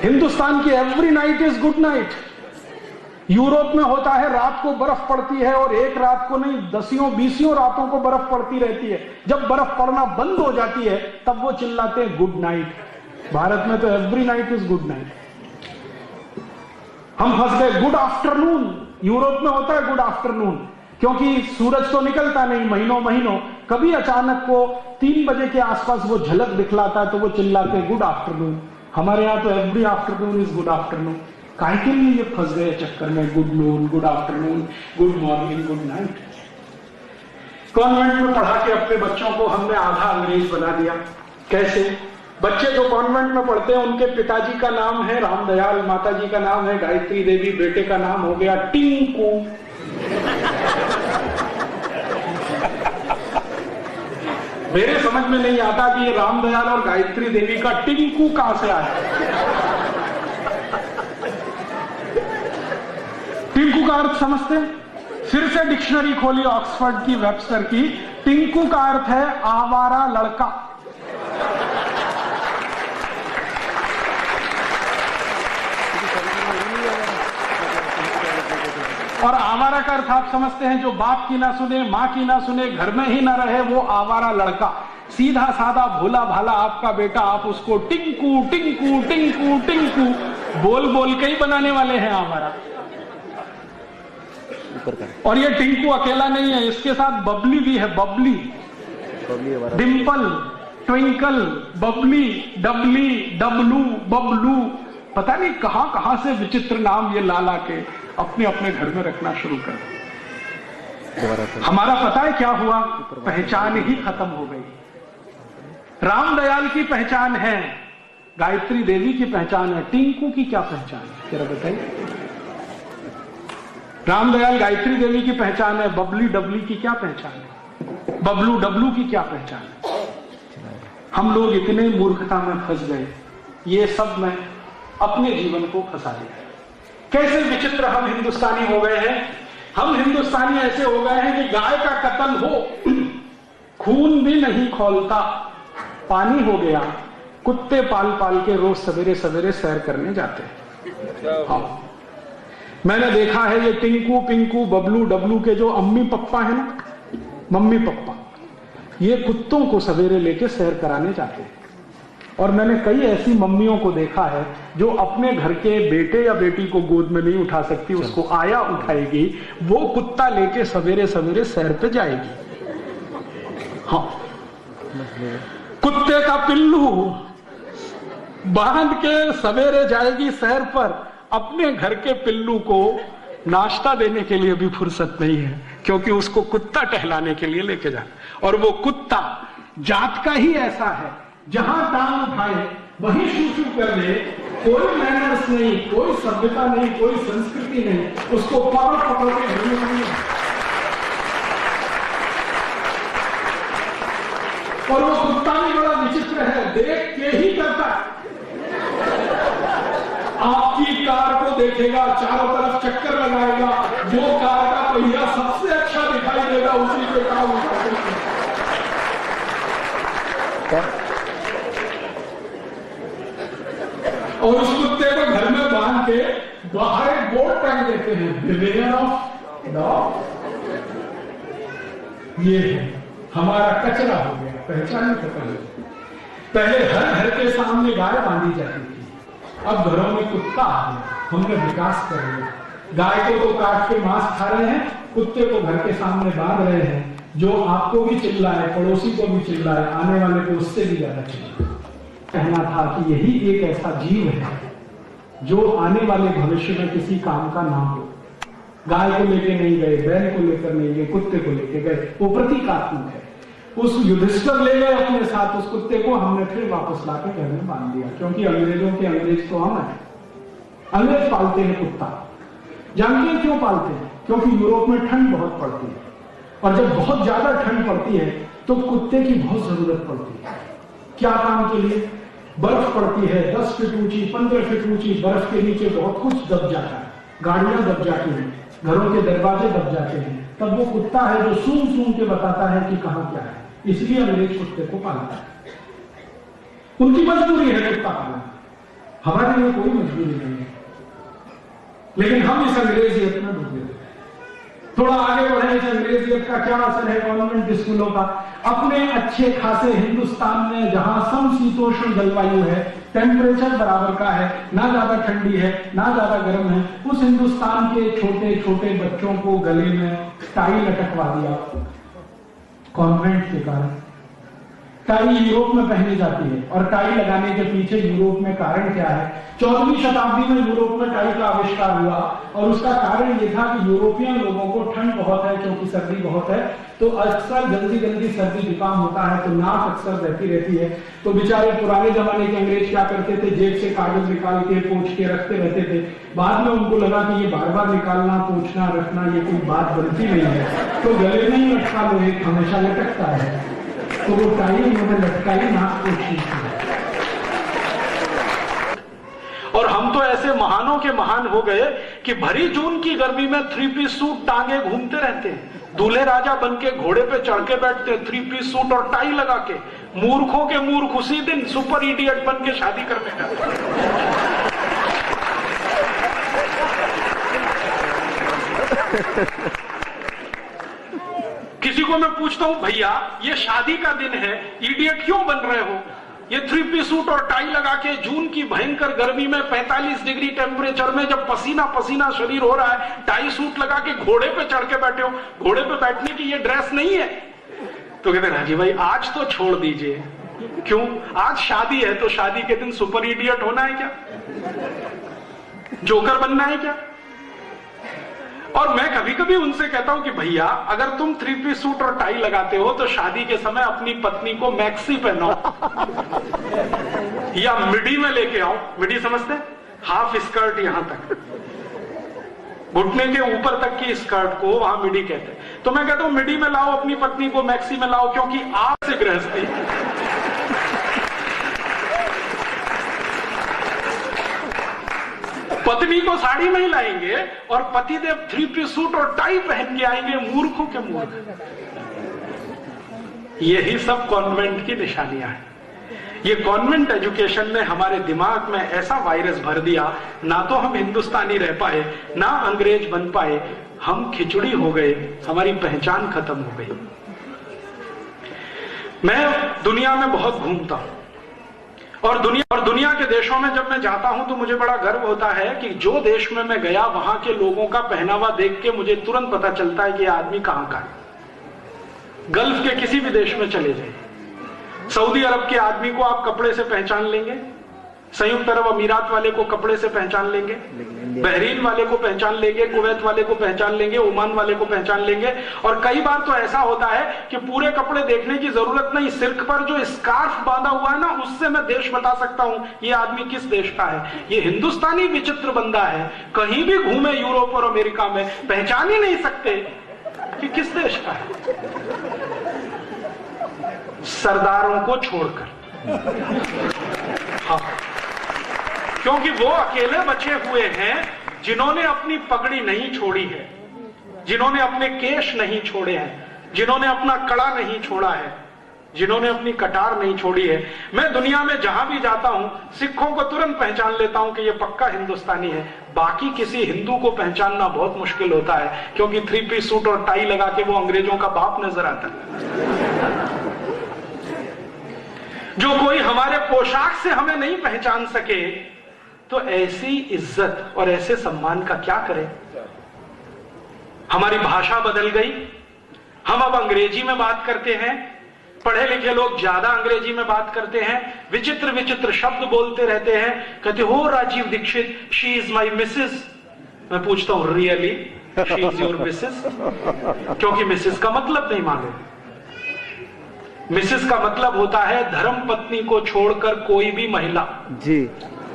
हिंदुस्तान की every night is good night. Europe में होता है रात को बर्फ पड़ती है, और एक रात को नहीं, 10-20 रातों को बर्फ पड़ती रहती है। जब बर्फ पड़ना बंद हो जाती है तब वो चिल्लाते हैं गुड नाइट। भारत में तो every night is good night. हम फंस गए गुड आफ्टरनून। यूरोप में होता है गुड आफ्टरनून, क्योंकि सूरज तो निकलता नहीं महीनों महीनों, कभी अचानक को 3 बजे के आसपास वो झलक दिखलाता है तो वो चिल्लाते हैं गुड आफ्टरनून। हमारे यहां तो every afternoon is good afternoon. काहे के लिए ये फंस गए चक्कर में good noon, good afternoon, good morning, good night. Convent में पढ़ा के अपने बच्चों को हमने आधा अंग्रेज बना दिया। कैसे? बच्चे जो कॉन्वेंट में पढ़ते हैं उनके पिताजी का नाम है रामदयाल, माताजी का नाम है गायत्री देवी, बेटे का नाम हो गया टिंकू। मेरे समझ में नहीं आता कि ये रामदयाल और गायत्री देवी का टिंकू कहां से आया। टिंकू का अर्थ समझते हैं? फिर से डिक्शनरी खोली ऑक्सफोर्ड की, वेबस्टर की। टिंकू का अर्थ है आवारा लड़का। और आवारा का अर्थ आप समझते हैं, जो बाप की ना सुने, मां की ना सुने, घर में ही ना रहे, वो आवारा लड़का। सीधा साधा भोला भाला आपका बेटा, आप उसको टिंकू टिंकू टिंकू टिंकू बोल बोल के ही बनाने वाले हैं आवारा। और ये टिंकू अकेला नहीं है, इसके साथ बबली भी है। बबली, डिंपल, ट्विंकल, बबली, डबली, डबलू, बबलू, पता नहीं कहां कहां से विचित्र नाम ये लाला के अपने अपने घर में रखना शुरू कर। हमारा पता है क्या हुआ? पहचान ही खत्म हो गई। रामदयाल की पहचान है, गायत्री देवी की पहचान है, टिंकू की क्या पहचान है जरा बताइए। रामदयाल गायत्री देवी की पहचान है, बबली डबली की क्या पहचान है, बबलू डबलू की क्या पहचान है। हम लोग इतने मूर्खता में फंस गए, ये सब में अपने जीवन को फंसा दिया। कैसे विचित्र हम हिंदुस्तानी हो गए हैं। हम हिंदुस्तानी ऐसे हो गए हैं कि गाय का कत्ल हो, खून भी नहीं खौलता, पानी हो गया, कुत्ते पाल पाल के रोज सवेरे सवेरे सैर करने जाते हैं। हाँ, मैंने देखा है ये टिंकू पिंकू बबलू डबलू के जो अम्मी पप्पा है ना, मम्मी पप्पा, ये कुत्तों को सवेरे लेके सैर कराने जाते हैं। और मैंने कई ऐसी मम्मियों को देखा है जो अपने घर के बेटे या बेटी को गोद में नहीं उठा सकती, उसको आया उठाएगी, वो कुत्ता लेके सवेरे सवेरे सैर पे जाएगी। हाँ, कुत्ते का पिल्लू बांध के सवेरे जाएगी सैर पर। अपने घर के पिल्लू को नाश्ता देने के लिए भी फुर्सत नहीं है, क्योंकि उसको कुत्ता टहलाने के लिए लेके जाना। और वो कुत्ता जात का ही ऐसा है, जहां टांग उठाए वहीं शू कर दे, कोई मैनर्स नहीं, कोई सभ्यता नहीं, कोई संस्कृति नहीं, उसको पकड़ पकड़ के नहीं। और वो कुत्ता भी बड़ा विचित्र है, देख के ही करता है। आपकी कार को देखेगा, चारों तरफ चक्कर लगाएगा, जो कार का पहिया सबसे अच्छा दिखाई देगा उसी पे काम उठाएगा। और उस कुत्ते को घर में बांध के बाहर एक बोर्ड टांग देते हैं, बिवेयर ऑफ डॉग। ये है हमारा कचरा हो गया, पहचान खत्म हो गई। पहले हर घर के सामने गाय बांधी जाती थी, अब घरों में कुत्ता आ गया। हमने विकास कर लिया, गाय को तो काट के मांस खा रहे हैं, कुत्ते को घर के सामने बांध रहे हैं, जो आपको भी चिल्लाए, पड़ोसी को भी चिल्लाए, आने वाले को उससे भी ज्यादा चिल्लाए। कहना था कि यही एक ऐसा जीव है जो आने वाले भविष्य में किसी काम का ना हो। गाय को लेके नहीं गए, बैल को लेकर नहीं गए, कुत्ते को लेके गए, वो प्रतीकात्मक है। उस युधिष्ठिर ले गए अपने साथ उस कुत्ते को, हमने फिर वापस लाके घर में बांध दिया, क्योंकि अंग्रेजों के अंग्रेज तो हम हैं। अंग्रेज पालते हैं कुत्ता, जानते हैं क्यों पालते हैं? क्योंकि यूरोप में ठंड बहुत पड़ती है, और जब बहुत ज्यादा ठंड पड़ती है तो कुत्ते की बहुत जरूरत पड़ती है। क्या काम के लिए? बर्फ पड़ती है 10 फीट ऊंची, 15 फीट ऊंची, बर्फ के नीचे बहुत कुछ दब जाता है, गाड़ियां दब जाती हैं, घरों के दरवाजे दब जाते हैं, तब वो कुत्ता है जो सूंघ सूंघ के बताता है कि कहां क्या है। इसलिए अंग्रेज कुत्ते को पालता है, उनकी मजबूरी है कुत्ता पालना, हमारे लिए कोई मजबूरी नहीं है। लेकिन हम इस अंग्रेजियत में डूबे। थोड़ा आगे बढ़े, इस अंग्रेजियत का क्या असर है कॉन्वेंट स्कूलों का? अपने अच्छे खासे हिंदुस्तान में जहां समशीतोष्ण जलवायु है, टेम्परेचर बराबर का है, ना ज्यादा ठंडी है ना ज्यादा गर्म है, उस हिंदुस्तान के छोटे छोटे बच्चों को गले में टाई लटकवा दिया कॉन्वेंट के कारण। टाई यूरोप में पहनी जाती है, और टाई लगाने के पीछे यूरोप में कारण क्या है? 14वीं शताब्दी में यूरोप में टाई का आविष्कार हुआ, और उसका कारण यह था कि यूरोपियन लोगों को ठंड बहुत है, क्योंकि सर्दी बहुत है, तो अक्सर जल्दी जल्दी सर्दी जुकाम होता है, तो नाक अक्सर रहती है। तो बेचारे पुराने जमाने के अंग्रेज क्या करते थे? जेब से कागज निकाल के पोंछ के रखते रहते थे। बाद में उनको लगा कि ये बार बार निकालना, पोंछना, रखना ये कोई बात बनती नहीं है, तो गले में ही लटका लो, एक हमेशा लटकता है, तो वो टाई उन्होंने लटकाई, नाक पोंछी। और हम तो ऐसे महानों के महान हो गए कि भरी जून की गर्मी में 3 पीस सूट टांगे घूमते रहते हैं, दूल्हे राजा बन के घोड़े पे चढ़ के बैठते हैं 3 पीस सूट और टाई लगा के। मूर्खों के मूर्ख उसी दिन सुपर इडियट बन के शादी करने का। किसी को मैं पूछता हूं, भैया ये शादी का दिन है, इडियट क्यों बन रहे हो? ये 3 पीस सूट और टाई लगा के जून की भयंकर गर्मी में 45 डिग्री टेम्परेचर में जब पसीना पसीना शरीर हो रहा है, टाई सूट लगा के घोड़े पे चढ़ के बैठे हो, घोड़े पे बैठने की ये ड्रेस नहीं है। तो कहते राजी भाई आज तो छोड़ दीजिए। क्यों? आज शादी है तो शादी के दिन सुपर इडियट होना है क्या? जोकर बनना है क्या? और मैं कभी कभी उनसे कहता हूं कि भैया अगर तुम 3 पीस सूट और टाई लगाते हो तो शादी के समय अपनी पत्नी को मैक्सी पहनाओ या मिडी में लेके आओ। मिडी समझते? हाफ स्कर्ट यहां तक, घुटने के ऊपर तक की स्कर्ट को वहां मिडी कहते हैं। तो मैं कहता हूं मिडी में लाओ अपनी पत्नी को, मैक्सी में लाओ, क्योंकि आप से गृहस्थी। पत्नी को साड़ी में ही लाएंगे और पतिदेव 3 पीस सूट और टाई पहन के आएंगे, मूर्खों के मूर्ख। यही सब कॉन्वेंट की निशानियां हैं। ये कॉन्वेंट एजुकेशन ने हमारे दिमाग में ऐसा वायरस भर दिया, ना तो हम हिंदुस्तानी रह पाए ना अंग्रेज बन पाए, हम खिचड़ी हो गए, हमारी पहचान खत्म हो गई। मैं दुनिया में बहुत घूमता हूं और दुनिया के देशों में जब मैं जाता हूं तो मुझे बड़ा गर्व होता है कि जो देश में मैं गया वहां के लोगों का पहनावा देख के मुझे तुरंत पता चलता है कि यह आदमी कहां का है। गल्फ के किसी भी देश में चले जाइए, सऊदी अरब के आदमी को आप कपड़े से पहचान लेंगे, संयुक्त अरब अमीरात वाले को कपड़े से पहचान लेंगे, बहरीन वाले को पहचान लेंगे, कुवैत वाले को पहचान लेंगे, ओमान वाले को पहचान लेंगे। और कई बार तो ऐसा होता है कि पूरे कपड़े देखने की जरूरत नहीं, सिर पर जो स्कार्फ बांधा हुआ है ना, उससे मैं देश बता सकता हूं ये आदमी किस देश का है। ये हिंदुस्तानी विचित्र बंदा है, कहीं भी घूमे यूरोप और अमेरिका में पहचान ही नहीं सकते कि किस देश का है, सरदारों को छोड़कर। हाँ, क्योंकि वो अकेले बचे हुए हैं जिन्होंने अपनी पगड़ी नहीं छोड़ी है, जिन्होंने अपने केश नहीं छोड़े हैं, जिन्होंने अपना कड़ा नहीं छोड़ा है, जिन्होंने अपनी कटार नहीं छोड़ी है। मैं दुनिया में जहां भी जाता हूं सिखों को तुरंत पहचान लेता हूं कि ये पक्का हिंदुस्तानी है। बाकी किसी हिंदू को पहचानना बहुत मुश्किल होता है, क्योंकि 3 पीस सूट और टाई लगा के वो अंग्रेजों का बाप नजर आता है। जो कोई हमारे पोशाक से हमें नहीं पहचान सके तो ऐसी इज्जत और ऐसे सम्मान का क्या करें। हमारी भाषा बदल गई, हम अब अंग्रेजी में बात करते हैं, पढ़े लिखे लोग ज्यादा अंग्रेजी में बात करते हैं, विचित्र विचित्र शब्द बोलते रहते हैं, कहते हो Rajiv Dixit she is my missus. मैं पूछता हूं really she is your missus? क्योंकि मिसेस का मतलब नहीं मालूम। मिसेस का मतलब होता है धर्म पत्नी को छोड़कर कोई भी महिला। जी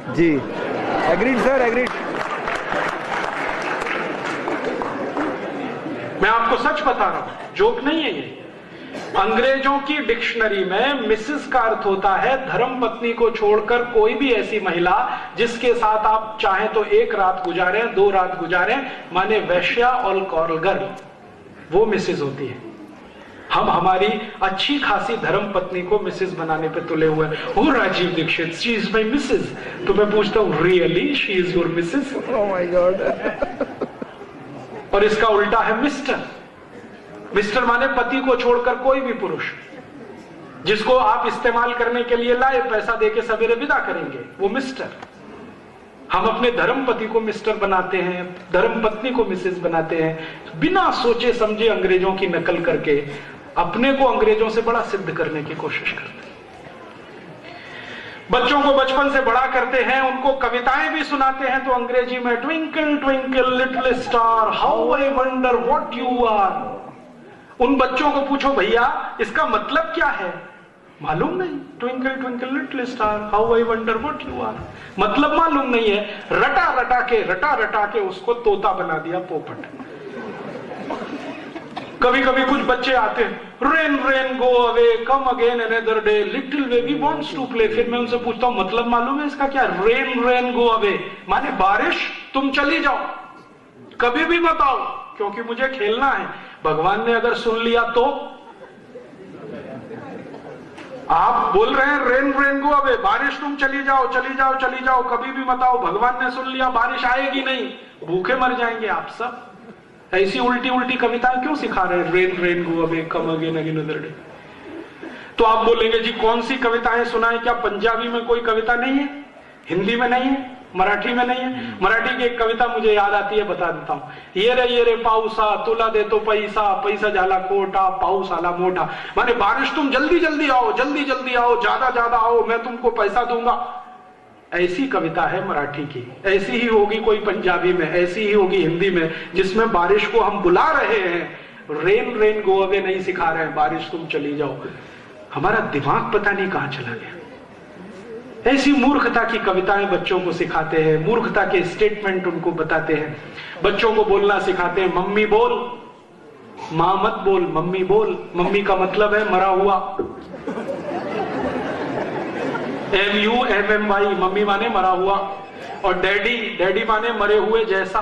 जी, एग्रीड सर, एग्रीड। मैं आपको सच बता रहा हूं, जोक नहीं है ये। अंग्रेजों की डिक्शनरी में मिसेस का अर्थ होता है धर्म पत्नी को छोड़कर कोई भी ऐसी महिला जिसके साथ आप चाहें तो एक रात गुजारें, 2 रात गुजारें, माने वैश्या और कॉरल गर्ल, वो मिसेस होती है। हम हमारी अच्छी खासी धर्म पत्नी को मिसेस बनाने पे तुले हुए हैं। Oh Rajiv Dixit she is my Mrs. तो मैं पूछता हूं really she is your Mrs? Oh my God. और इसका उल्टा है मिस्टर। मिस्टर माने पति को छोड़कर कोई भी पुरुष जिसको आप इस्तेमाल करने के लिए लाए, पैसा देके सवेरे विदा करेंगे, वो मिस्टर। हम अपने धर्म पति को मिस्टर बनाते हैं, धर्म पत्नी को मिसेस बनाते हैं, बिना सोचे समझे अंग्रेजों की नकल करके अपने को अंग्रेजों से बड़ा सिद्ध करने की कोशिश करते हैं। बच्चों को बचपन से बड़ा करते हैं, उनको कविताएं भी सुनाते हैं तो अंग्रेजी में twinkle twinkle little star how I wonder what you are. उन बच्चों को पूछो भैया इसका मतलब क्या है, मालूम नहीं। Twinkle twinkle little star how I wonder what you are, मतलब मालूम नहीं है। रटा रटा के उसको तोता बना दिया, पोपट। कभी कभी कुछ बच्चे आते हैं, rain rain go away come again another day little baby wants to play. फिर मैं उनसे पूछता हूं मतलब मालूम है इसका क्या? रेन रेन गो अवे माने बारिश तुम चली जाओ, कभी भी मत आओ क्योंकि मुझे खेलना है। भगवान ने अगर सुन लिया तो आप बोल रहे हैं रेन रेन गो अवे, बारिश तुम चली जाओ चली जाओ चली जाओ, कभी भी मत आओ। भगवान ने सुन लिया बारिश आएगी नहीं, भूखे मर जाएंगे आप सब। ऐसी उल्टी उल्टी कविताएं क्यों सिखा रहे हैं? Rain rain go away come again again other day. तो आप बोलेंगे जी कौन सी कविताएं सुनाएं? क्या पंजाबी में कोई कविता नहीं है? हिंदी में नहीं है? मराठी में नहीं है? मराठी की एक कविता मुझे याद आती है, बता देता हूं। ये रे पाऊसा तुला दे तो पैसा, पैसा झाला खोटा पाऊस आला मोटा। माने बारिश तुम जल्दी जल्दी आओ, जल्दी जल्दी आओ, ज्यादा ज्यादा आओ, मैं तुमको पैसा दूंगा। ऐसी कविता है मराठी की। ऐसी ही होगी कोई पंजाबी में, ऐसी ही होगी हिंदी में, जिसमें बारिश को हम बुला रहे हैं। रेन रेन गो अवे नहीं सिखा रहे हैं, बारिश तुम चली जाओ। हमारा दिमाग पता नहीं कहां चला गया। ऐसी मूर्खता की कविताएं बच्चों को सिखाते हैं, मूर्खता के स्टेटमेंट उनको बताते हैं। बच्चों को बोलना सिखाते हैं, मम्मी बोल, मां मत बोल, मम्मी बोल। मम्मी का मतलब है मरा हुआ, MUMMY, मम्मी माने मरा हुआ। और डैडी, डैडी माने मरे हुए जैसा।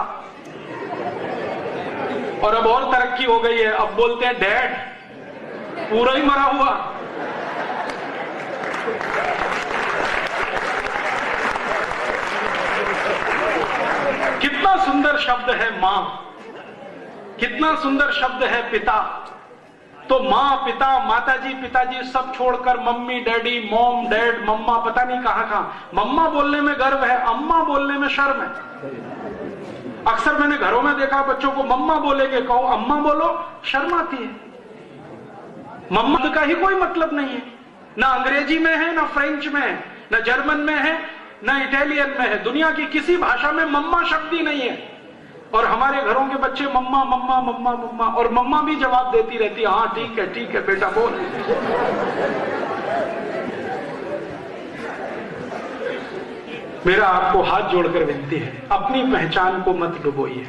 और अब और तरक्की हो गई है, अब बोलते हैं डैड, पूरा ही मरा हुआ। कितना सुंदर शब्द है मां, कितना सुंदर शब्द है पिता। तो मां, पिता, माताजी, पिताजी सब छोड़कर मम्मी, डैडी, मॉम, डैड, मम्मा, पता नहीं कहां कहां। मम्मा बोलने में गर्व है, अम्मा बोलने में शर्म है। अक्सर मैंने घरों में देखा बच्चों को मम्मा बोलेंगे, कहो अम्मा बोलो, शर्म आती है। मम्मा का ही कोई मतलब नहीं है, ना अंग्रेजी में है, ना फ्रेंच में है, ना जर्मन में है, ना इटालियन में है। दुनिया की किसी भाषा में मम्मा शब्द ही नहीं है। और हमारे घरों के बच्चे मम्मा मम्मा मम्मा मम्मा, और मम्मा भी जवाब देती रहती है, हाँ ठीक है बेटा बोल। मेरा आपको हाथ जोड़कर विनती है, अपनी पहचान को मत डुबोइए।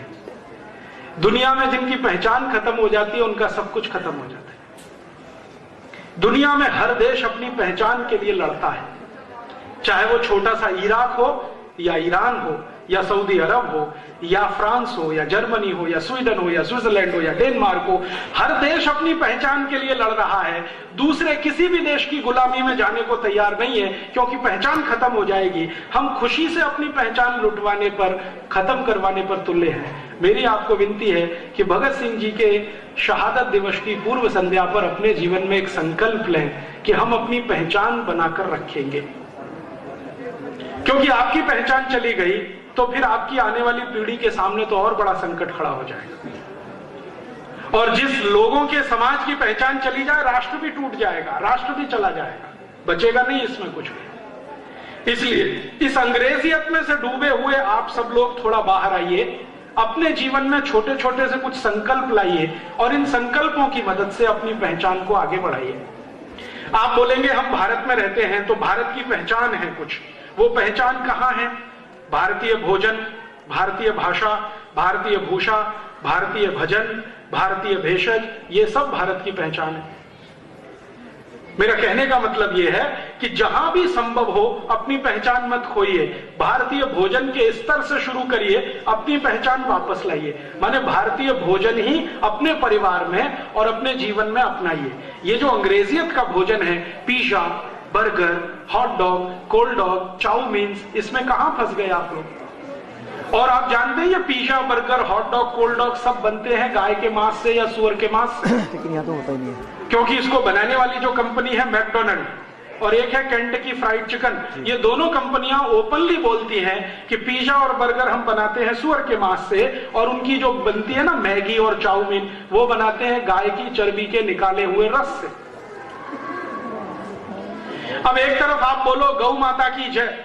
दुनिया में जिनकी पहचान खत्म हो जाती है उनका सब कुछ खत्म हो जाता है। दुनिया में हर देश अपनी पहचान के लिए लड़ता है, चाहे वो छोटा सा इराक हो या ईरान हो या सऊदी अरब हो या फ्रांस हो या जर्मनी हो या स्वीडन हो या स्विट्जरलैंड हो या डेनमार्क हो। हर देश अपनी पहचान के लिए लड़ रहा है, दूसरे किसी भी देश की गुलामी में जाने को तैयार नहीं है, क्योंकि पहचान खत्म हो जाएगी। हम खुशी से अपनी पहचान लुटवाने पर, खत्म करवाने पर तुले हैं। मेरी आपको विनती है कि भगत सिंह जी के शहादत दिवस की पूर्व संध्या पर अपने जीवन में एक संकल्प लें कि हम अपनी पहचान बनाकर रखेंगे, क्योंकि आपकी पहचान चली गई तो फिर आपकी आने वाली पीढ़ी के सामने तो और बड़ा संकट खड़ा हो जाएगा। और जिस लोगों के समाज की पहचान चली जाए, राष्ट्र भी टूट जाएगा, राष्ट्र भी चला जाएगा, बचेगा नहीं इसमें कुछ भी। इसलिए इस अंग्रेजियत में से डूबे हुए आप सब लोग थोड़ा बाहर आइए, अपने जीवन में छोटे छोटे से कुछ संकल्प लाइए और इन संकल्पों की मदद से अपनी पहचान को आगे बढ़ाइए। आप बोलेंगे हम भारत में रहते हैं तो भारत की पहचान है कुछ, वो पहचान कहां है? भारतीय भोजन, भारतीय भाषा, भारतीय भूषा, भारतीय भजन, भारतीय भेषज, ये सब भारत की पहचान है। मेरा कहने का मतलब यह है कि जहां भी संभव हो अपनी पहचान मत खोइए, भारतीय भोजन के स्तर से शुरू करिए, अपनी पहचान वापस लाइए। माने भारतीय भोजन ही अपने परिवार में और अपने जीवन में अपनाइए। ये जो अंग्रेजियत का भोजन है, pizza, burger, hot dog, cold dog, chowmein, इसमें कहां फंस गए आप लोग? और आप जानते हैं ये pizza, burger, hot dog, cold dog सब बनते हैं गाय के मांस से या सुअर के मांस से? लेकिन यहाँ तो होता ही नहीं है, क्योंकि इसको बनाने वाली जो कंपनी है मैकडोनल्ड और एक है केंटकी फ्राइड चिकन, ये दोनों कंपनियां ओपनली बोलती हैं कि पिज्जा और बर्गर हम बनाते हैं सुअर के मांस से, और उनकी जो बनती है ना मैगी और चाउमीन, वो बनाते हैं गाय की चर्बी के निकाले हुए रस से। अब एक तरफ आप बोलो गौ माता की जय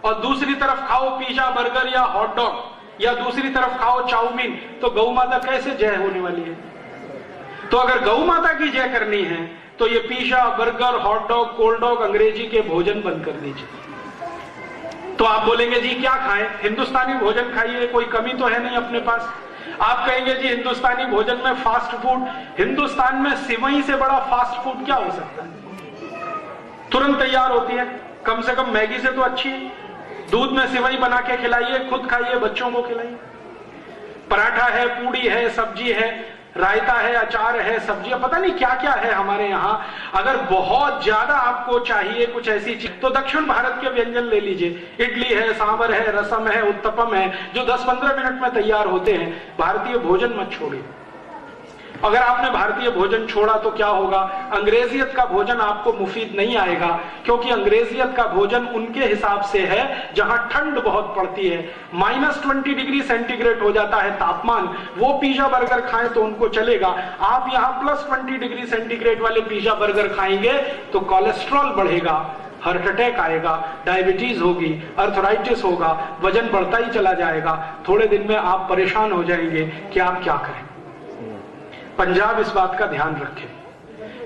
और दूसरी तरफ खाओ पिज्जा, बर्गर या हॉट डॉग, या दूसरी तरफ खाओ चाउमीन, तो गौ माता कैसे जय होने वाली है? तो अगर गौ माता की जय करनी है तो ये pizza, burger, hot dog, cold dog, अंग्रेजी के भोजन बंद कर दीजिए। तो आप बोलेंगे जी क्या खाएं? हिंदुस्तानी भोजन खाइए, कोई कमी तो है नहीं अपने पास। आप कहेंगे जी हिंदुस्तानी भोजन में फास्ट फूड, हिंदुस्तान में सिवई से बड़ा फास्ट फूड क्या हो सकता है? तुरंत तैयार होती है, कम से कम मैगी से तो अच्छी है। दूध में सिवई बना के खिलाइए, खुद खाइए, बच्चों को खिलाइए। पराठा है, पूड़ी है, सब्जी है, रायता है, अचार है, सब्जियां, पता नहीं क्या क्या है हमारे यहाँ। अगर बहुत ज्यादा आपको चाहिए कुछ ऐसी चीज तो दक्षिण भारत के व्यंजन ले लीजिए। इडली है, सांभर है, रसम है, उत्तपम है, जो 10-15 मिनट में तैयार होते हैं। भारतीय भोजन मत छोड़िए। अगर आपने भारतीय भोजन छोड़ा तो क्या होगा? अंग्रेजियत का भोजन आपको मुफीद नहीं आएगा, क्योंकि अंग्रेजियत का भोजन उनके हिसाब से है जहां ठंड बहुत पड़ती है, -20 डिग्री सेंटीग्रेड हो जाता है तापमान। वो पिज्जा बर्गर खाएं तो उनको चलेगा। आप यहाँ +20 डिग्री सेंटीग्रेड वाले पिज्जा बर्गर खाएंगे तो कोलेस्ट्रॉल बढ़ेगा, हार्ट अटैक आएगा, डायबिटीज होगी, अर्थराइटिस होगा, वजन बढ़ता ही चला जाएगा। थोड़े दिन में आप परेशान हो जाएंगे कि आप क्या करें। पंजाब इस बात का ध्यान रखे,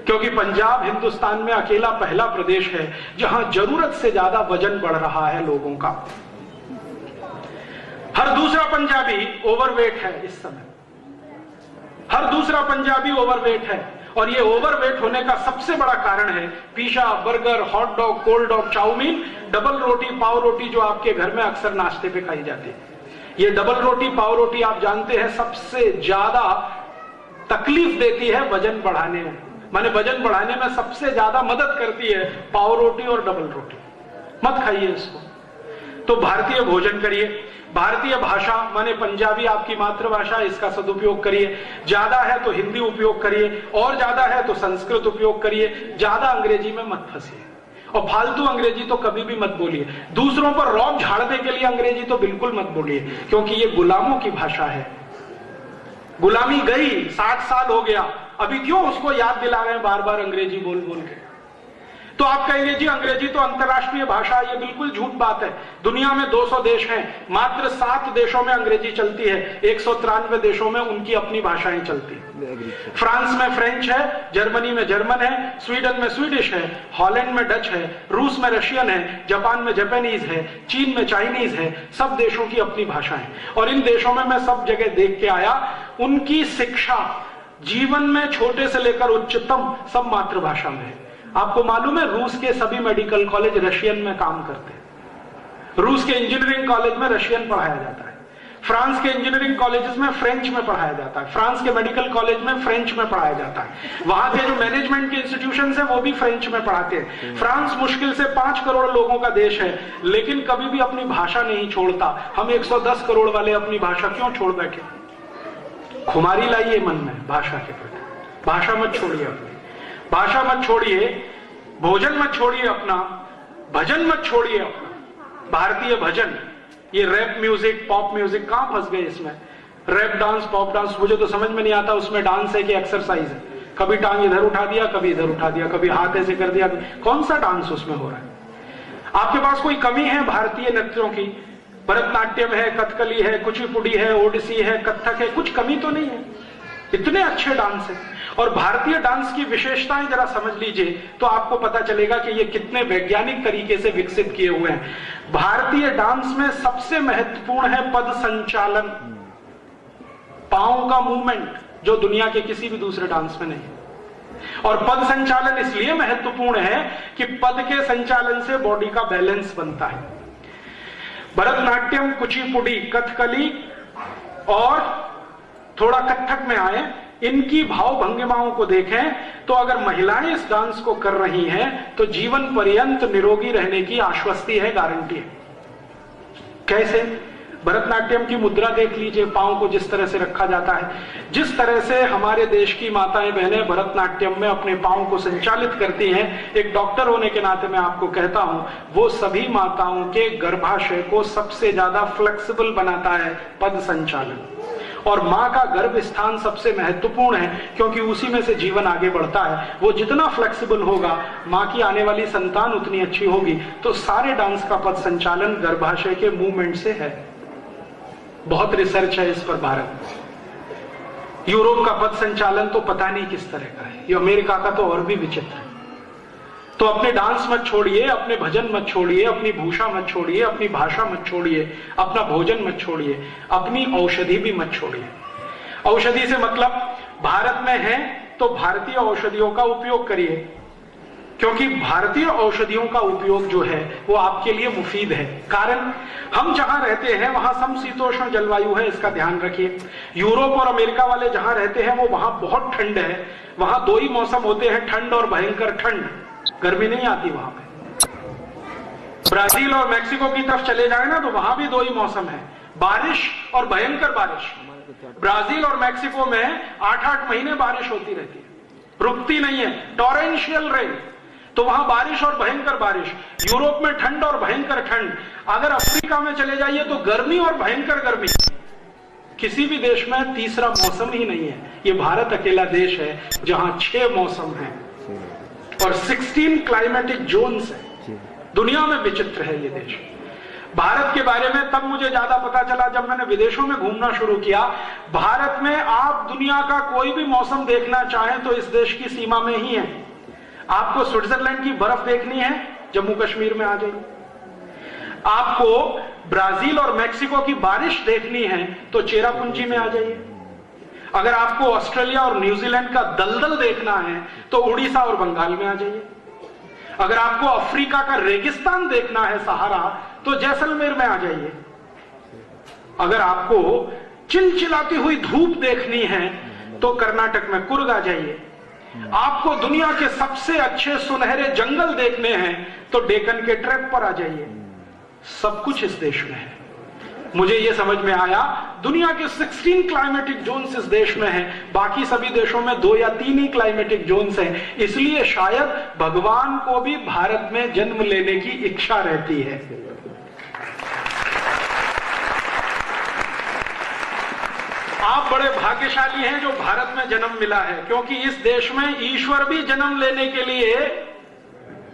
क्योंकि पंजाब हिंदुस्तान में अकेला पहला प्रदेश है जहां जरूरत से ज्यादा वजन बढ़ रहा है लोगों का। हर दूसरा पंजाबी ओवरवेट है इस समय, हर दूसरा पंजाबी ओवरवेट है। और ये ओवरवेट होने का सबसे बड़ा कारण है pizza, burger, hot dog, cold dog, chow mein, double रोटी, पाव रोटी जो आपके घर में अक्सर नाश्ते पे खाई जाती है। ये डबल रोटी, पाव रोटी आप जानते हैं सबसे ज्यादा तकलीफ देती है वजन बढ़ाने में। माने वजन बढ़ाने में सबसे ज्यादा मदद करती है पाव रोटी और डबल रोटी। मत खाइए इसको। तो भारतीय भोजन करिए। भारतीय भाषा माने पंजाबी आपकी मातृभाषा, इसका सदुपयोग करिए। ज्यादा है तो हिंदी उपयोग करिए, और ज्यादा है तो संस्कृत उपयोग करिए। ज्यादा अंग्रेजी में मत फंसिए, और फालतू अंग्रेजी तो कभी भी मत बोलिए। दूसरों पर रौब झाड़ने के लिए अंग्रेजी तो बिल्कुल मत बोलिए, क्योंकि ये गुलामों की भाषा है। गुलामी गई, 60 साल हो गया, अभी क्यों उसको याद दिला रहे हैं बार बार अंग्रेजी बोल बोल के? तो आप कहेंगे जी अंग्रेजी तो अंतर्राष्ट्रीय भाषा, ये बिल्कुल झूठ बात है। दुनिया में 200 देश हैं, मात्र 7 देशों में अंग्रेजी चलती है, 193 देशों में उनकी अपनी भाषाएं चलती है। फ्रांस में फ्रेंच है, जर्मनी में जर्मन है, स्वीडन में स्वीडिश है, हॉलैंड में डच है, रूस में रशियन है, जापान में जापानीज है, चीन में चाइनीज है। सब देशों की अपनी भाषा है। और इन देशों में मैं सब जगह देख के आया, उनकी शिक्षा जीवन में छोटे से लेकर उच्चतम सब मातृभाषा में है। आपको मालूम है रूस के सभी मेडिकल कॉलेज रशियन में काम करते हैं। रूस के इंजीनियरिंग कॉलेज में रशियन पढ़ाया जाता है। फ्रांस के इंजीनियरिंग कॉलेजेस में फ्रेंच में पढ़ाया जाता है। फ्रांस के मेडिकल कॉलेज में फ्रेंच में पढ़ाया जाता है। वहां के जो मैनेजमेंट के इंस्टीट्यूशंस हैं वो भी फ्रेंच में पढ़ाते हैं। फ्रांस मुश्किल से 5 करोड़ लोगों का देश है, लेकिन कभी भी अपनी भाषा नहीं छोड़ता। हम 110 करोड़ वाले अपनी भाषा क्यों छोड़ बैठे? खुमारी लाइए मन में भाषा के प्रति। भाषा मत छोड़िए अपनी, भाषा मत छोड़िए, भोजन मत छोड़िए अपना, भजन मत छोड़िए अपना। भारतीय भजन, ये रैप म्यूजिक, पॉप म्यूजिक कहां फंस गए इसमें? रैप डांस, पॉप डांस, मुझे तो समझ में नहीं आता उसमें डांस है कि एक्सरसाइज है। कभी टांग इधर उठा दिया, कभी इधर उठा दिया, कभी हाथ ऐसे कर दिया, कौन सा डांस उसमें हो रहा है? आपके पास कोई कमी है भारतीय नृत्यों की? भरतनाट्यम है, कथकली है, कुचिपुड़ी है, ओडिसी है, कथक है, कुछ कमी तो नहीं है, इतने अच्छे डांस है। और भारतीय डांस की विशेषताएं जरा समझ लीजिए तो आपको पता चलेगा कि ये कितने वैज्ञानिक तरीके से विकसित किए हुए हैं। भारतीय डांस में सबसे महत्वपूर्ण है पद संचालन, पांव का मूवमेंट, जो दुनिया के किसी भी दूसरे डांस में नहीं है। और पद संचालन इसलिए महत्वपूर्ण है कि पद के संचालन से बॉडी का बैलेंस बनता है। भरतनाट्यम, कुचिपुड़ी, कथकली और थोड़ा कथक में आए, इनकी भाव भंगिमाओं को देखें तो अगर महिलाएं इस डांस को कर रही हैं तो जीवन पर्यंत निरोगी रहने की आश्वस्ति है, गारंटी है। कैसे? भरतनाट्यम की मुद्रा देख लीजिए, पांव को जिस तरह से रखा जाता है, जिस तरह से हमारे देश की माताएं बहनें भरतनाट्यम में अपने पांव को संचालित करती हैं, एक डॉक्टर होने के नाते मैं आपको कहता हूं, वो सभी माताओं के गर्भाशय को सबसे ज्यादा फ्लेक्सिबल बनाता है पद संचालन। और मां का गर्भ स्थान सबसे महत्वपूर्ण है क्योंकि उसी में से जीवन आगे बढ़ता है। वो जितना फ्लेक्सिबल होगा, मां की आने वाली संतान उतनी अच्छी होगी। तो सारे डांस का पद संचालन गर्भाशय के मूवमेंट से है। बहुत रिसर्च है इस पर भारत में। यूरोप का पद संचालन तो पता नहीं किस तरह का है, ये अमेरिका का तो और भी विचित्र है। तो अपने डांस मत छोड़िए, अपने भजन मत छोड़िए, अपनी भूषा मत छोड़िए, अपनी भाषा मत छोड़िए, अपना भोजन मत छोड़िए, अपनी औषधि भी मत छोड़िए। औषधि से मतलब भारत में है तो भारतीय औषधियों का उपयोग करिए, क्योंकि भारतीय औषधियों का उपयोग जो है वो आपके लिए मुफीद है। कारण हम जहां रहते हैं वहां समशीतोष्ण जलवायु है, इसका ध्यान रखिए। यूरोप और अमेरिका वाले जहां रहते हैं वो वहां बहुत ठंड है, वहां दो ही मौसम होते हैं, ठंड और भयंकर ठंड, गर्मी नहीं आती वहां पे। ब्राजील और मैक्सिको की तरफ चले जाए ना तो वहां भी दो ही मौसम है, बारिश और भयंकर बारिश। ब्राजील और मैक्सिको में 8-8 महीने बारिश होती रहती है, रुकती नहीं है, टॉरेंशियल रेन। तो वहां बारिश और भयंकर बारिश। यूरोप में ठंड और भयंकर ठंड। अगर अफ्रीका में चले जाइए तो गर्मी और भयंकर गर्मी। किसी भी देश में तीसरा मौसम ही नहीं है। ये भारत अकेला देश है जहां 6 मौसम है और 16 क्लाइमेटिक जोन्स है। दुनिया में विचित्र है ये देश। भारत के बारे में तब मुझे ज्यादा पता चला जब मैंने विदेशों में घूमना शुरू किया। भारत में आप दुनिया का कोई भी मौसम देखना चाहें तो इस देश की सीमा में ही है। आपको स्विट्जरलैंड की बर्फ देखनी है, जम्मू कश्मीर में आ जाइए। आपको ब्राजील और मैक्सिको की बारिश देखनी है तो चेरापूंजी में आ जाइए। अगर आपको ऑस्ट्रेलिया और न्यूजीलैंड का दलदल देखना है तो उड़ीसा और बंगाल में आ जाइए। अगर आपको अफ्रीका का रेगिस्तान देखना है, सहारा, तो जैसलमेर में आ जाइए। अगर आपको चिलचिलाती हुई धूप देखनी है तो कर्नाटक में कुर्ग आ जाइए। आपको दुनिया के सबसे अच्छे सुनहरे जंगल देखने हैं तो डेक्कन के ट्रैप पर आ जाइए। सब कुछ इस देश में है। मुझे यह समझ में आया दुनिया के 16 क्लाइमेटिक जोन्स इस देश में हैं, बाकी सभी देशों में 2 या 3 ही क्लाइमेटिक जोन्स हैं। इसलिए शायद भगवान को भी भारत में जन्म लेने की इच्छा रहती है। आप बड़े भाग्यशाली हैं जो भारत में जन्म मिला है, क्योंकि इस देश में ईश्वर भी जन्म लेने के लिए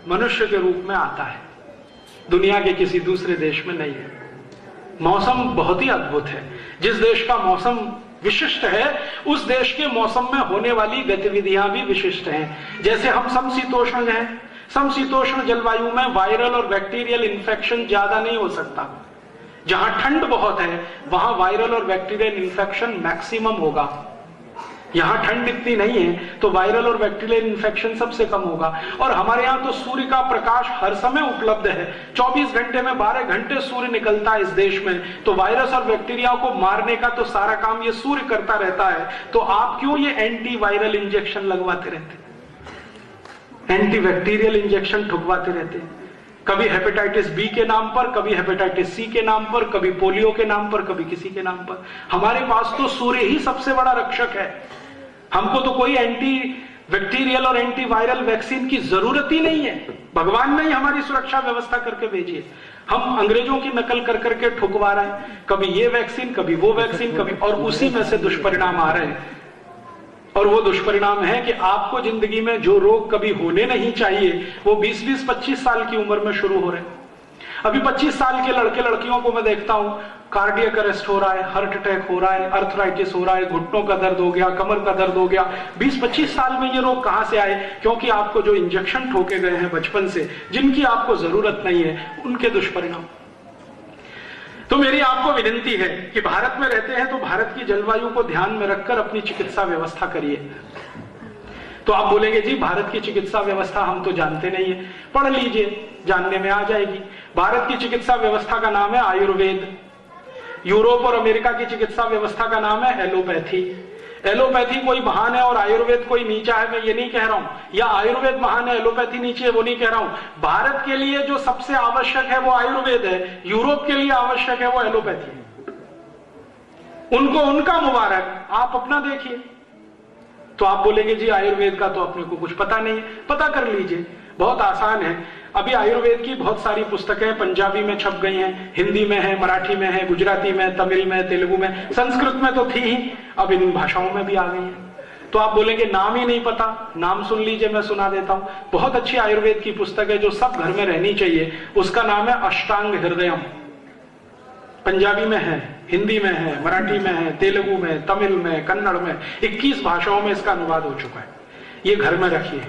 मनुष्य के रूप में आता है। दुनिया के किसी दूसरे देश में नहीं है। मौसम बहुत ही अद्भुत है। जिस देश का मौसम विशिष्ट है उस देश के मौसम में होने वाली गतिविधियां भी विशिष्ट हैं। जैसे हम समशीतोष्ण हैं, समशीतोष्ण जलवायु में वायरल और बैक्टीरियल इन्फेक्शन ज्यादा नहीं हो सकता। जहां ठंड बहुत है वहां वायरल और बैक्टीरियल इन्फेक्शन मैक्सिमम होगा। यहां ठंड इतनी नहीं है तो वायरल और बैक्टीरियल इन्फेक्शन सबसे कम होगा। और हमारे यहां तो सूर्य का प्रकाश हर समय उपलब्ध है। 24 घंटे में 12 घंटे सूर्य निकलता है इस देश में। तो वायरस और बैक्टीरिया को मारने का तो सारा काम ये सूर्य करता रहता है। तो आप क्यों ये एंटी वायरल इंजेक्शन लगवाते रहते, एंटी बैक्टीरियल इंजेक्शन ठुकवाते रहते? कभी हेपेटाइटिस बी के नाम पर, कभी हेपेटाइटिस सी के नाम पर, कभी पोलियो के नाम पर, कभी किसी के नाम पर। हमारे पास तो सूर्य ही सबसे बड़ा रक्षक है। हमको तो कोई एंटी बैक्टीरियल और एंटी वायरल वैक्सीन की जरूरत ही नहीं है। भगवान ने ही हमारी सुरक्षा व्यवस्था करके भेजी है। हम अंग्रेजों की नकल कर करके ठुकवा रहे हैं, कभी ये वैक्सीन, कभी वो वैक्सीन, कभी, और उसी में से दुष्परिणाम आ रहे हैं। और वो दुष्परिणाम है कि आपको जिंदगी में जो रोग कभी होने नहीं चाहिए वो 20-20, 25 साल की उम्र में शुरू हो रहे हैं। अभी 25 साल के लड़के लड़कियों को मैं देखता हूं, कार्डियक अरेस्ट हो रहा है, हार्ट अटैक हो रहा है, अर्थराइटिस हो रहा है, घुटनों का दर्द हो गया, कमर का दर्द हो गया। 20-25 साल में ये रोग कहां से आए? क्योंकि आपको जो इंजेक्शन ठोके गए हैं बचपन से, जिनकी आपको जरूरत नहीं है, उनके दुष्परिणाम। तो मेरी आपको विनती है कि भारत में रहते हैं तो भारत की जलवायु को ध्यान में रखकर अपनी चिकित्सा व्यवस्था करिए। तो आप बोलेंगे जी भारत की चिकित्सा व्यवस्था हम तो जानते नहीं है, पढ़ लीजिए, जानने में आ जाएगी। भारत की चिकित्सा व्यवस्था का नाम है आयुर्वेद। यूरोप और अमेरिका की चिकित्सा व्यवस्था का नाम है एलोपैथी। एलोपैथी कोई महान है और आयुर्वेद कोई नीचा है, मैं ये नहीं कह रहा हूं, या आयुर्वेद महान है एलोपैथी नीची है, वो नहीं कह रहा हूं। भारत के लिए जो सबसे आवश्यक है वो आयुर्वेद है, यूरोप के लिए आवश्यक है वो एलोपैथी है। उनको उनका मुबारक, आप अपना देखिए। तो आप बोलेंगे जी आयुर्वेद का तो अपने को कुछ पता नहीं है। पता कर लीजिए, बहुत आसान है। अभी आयुर्वेद की बहुत सारी पुस्तकें पंजाबी में छप गई हैं, हिंदी में है, मराठी में है, गुजराती में, तमिल में, तेलुगु में, संस्कृत में तो थी ही, अब इन भाषाओं में भी आ गई है। तो आप बोलेंगे नाम ही नहीं पता, नाम सुन लीजिए, मैं सुना देता हूं। बहुत अच्छी आयुर्वेद की पुस्तक है जो सब घर में रहनी चाहिए, उसका नाम है अष्टांग हृदयम। पंजाबी में है, हिंदी में है, मराठी में है, तेलुगु में, तमिल में, कन्नड़ में, 21 भाषाओं में इसका अनुवाद हो चुका है। ये घर में रखिए।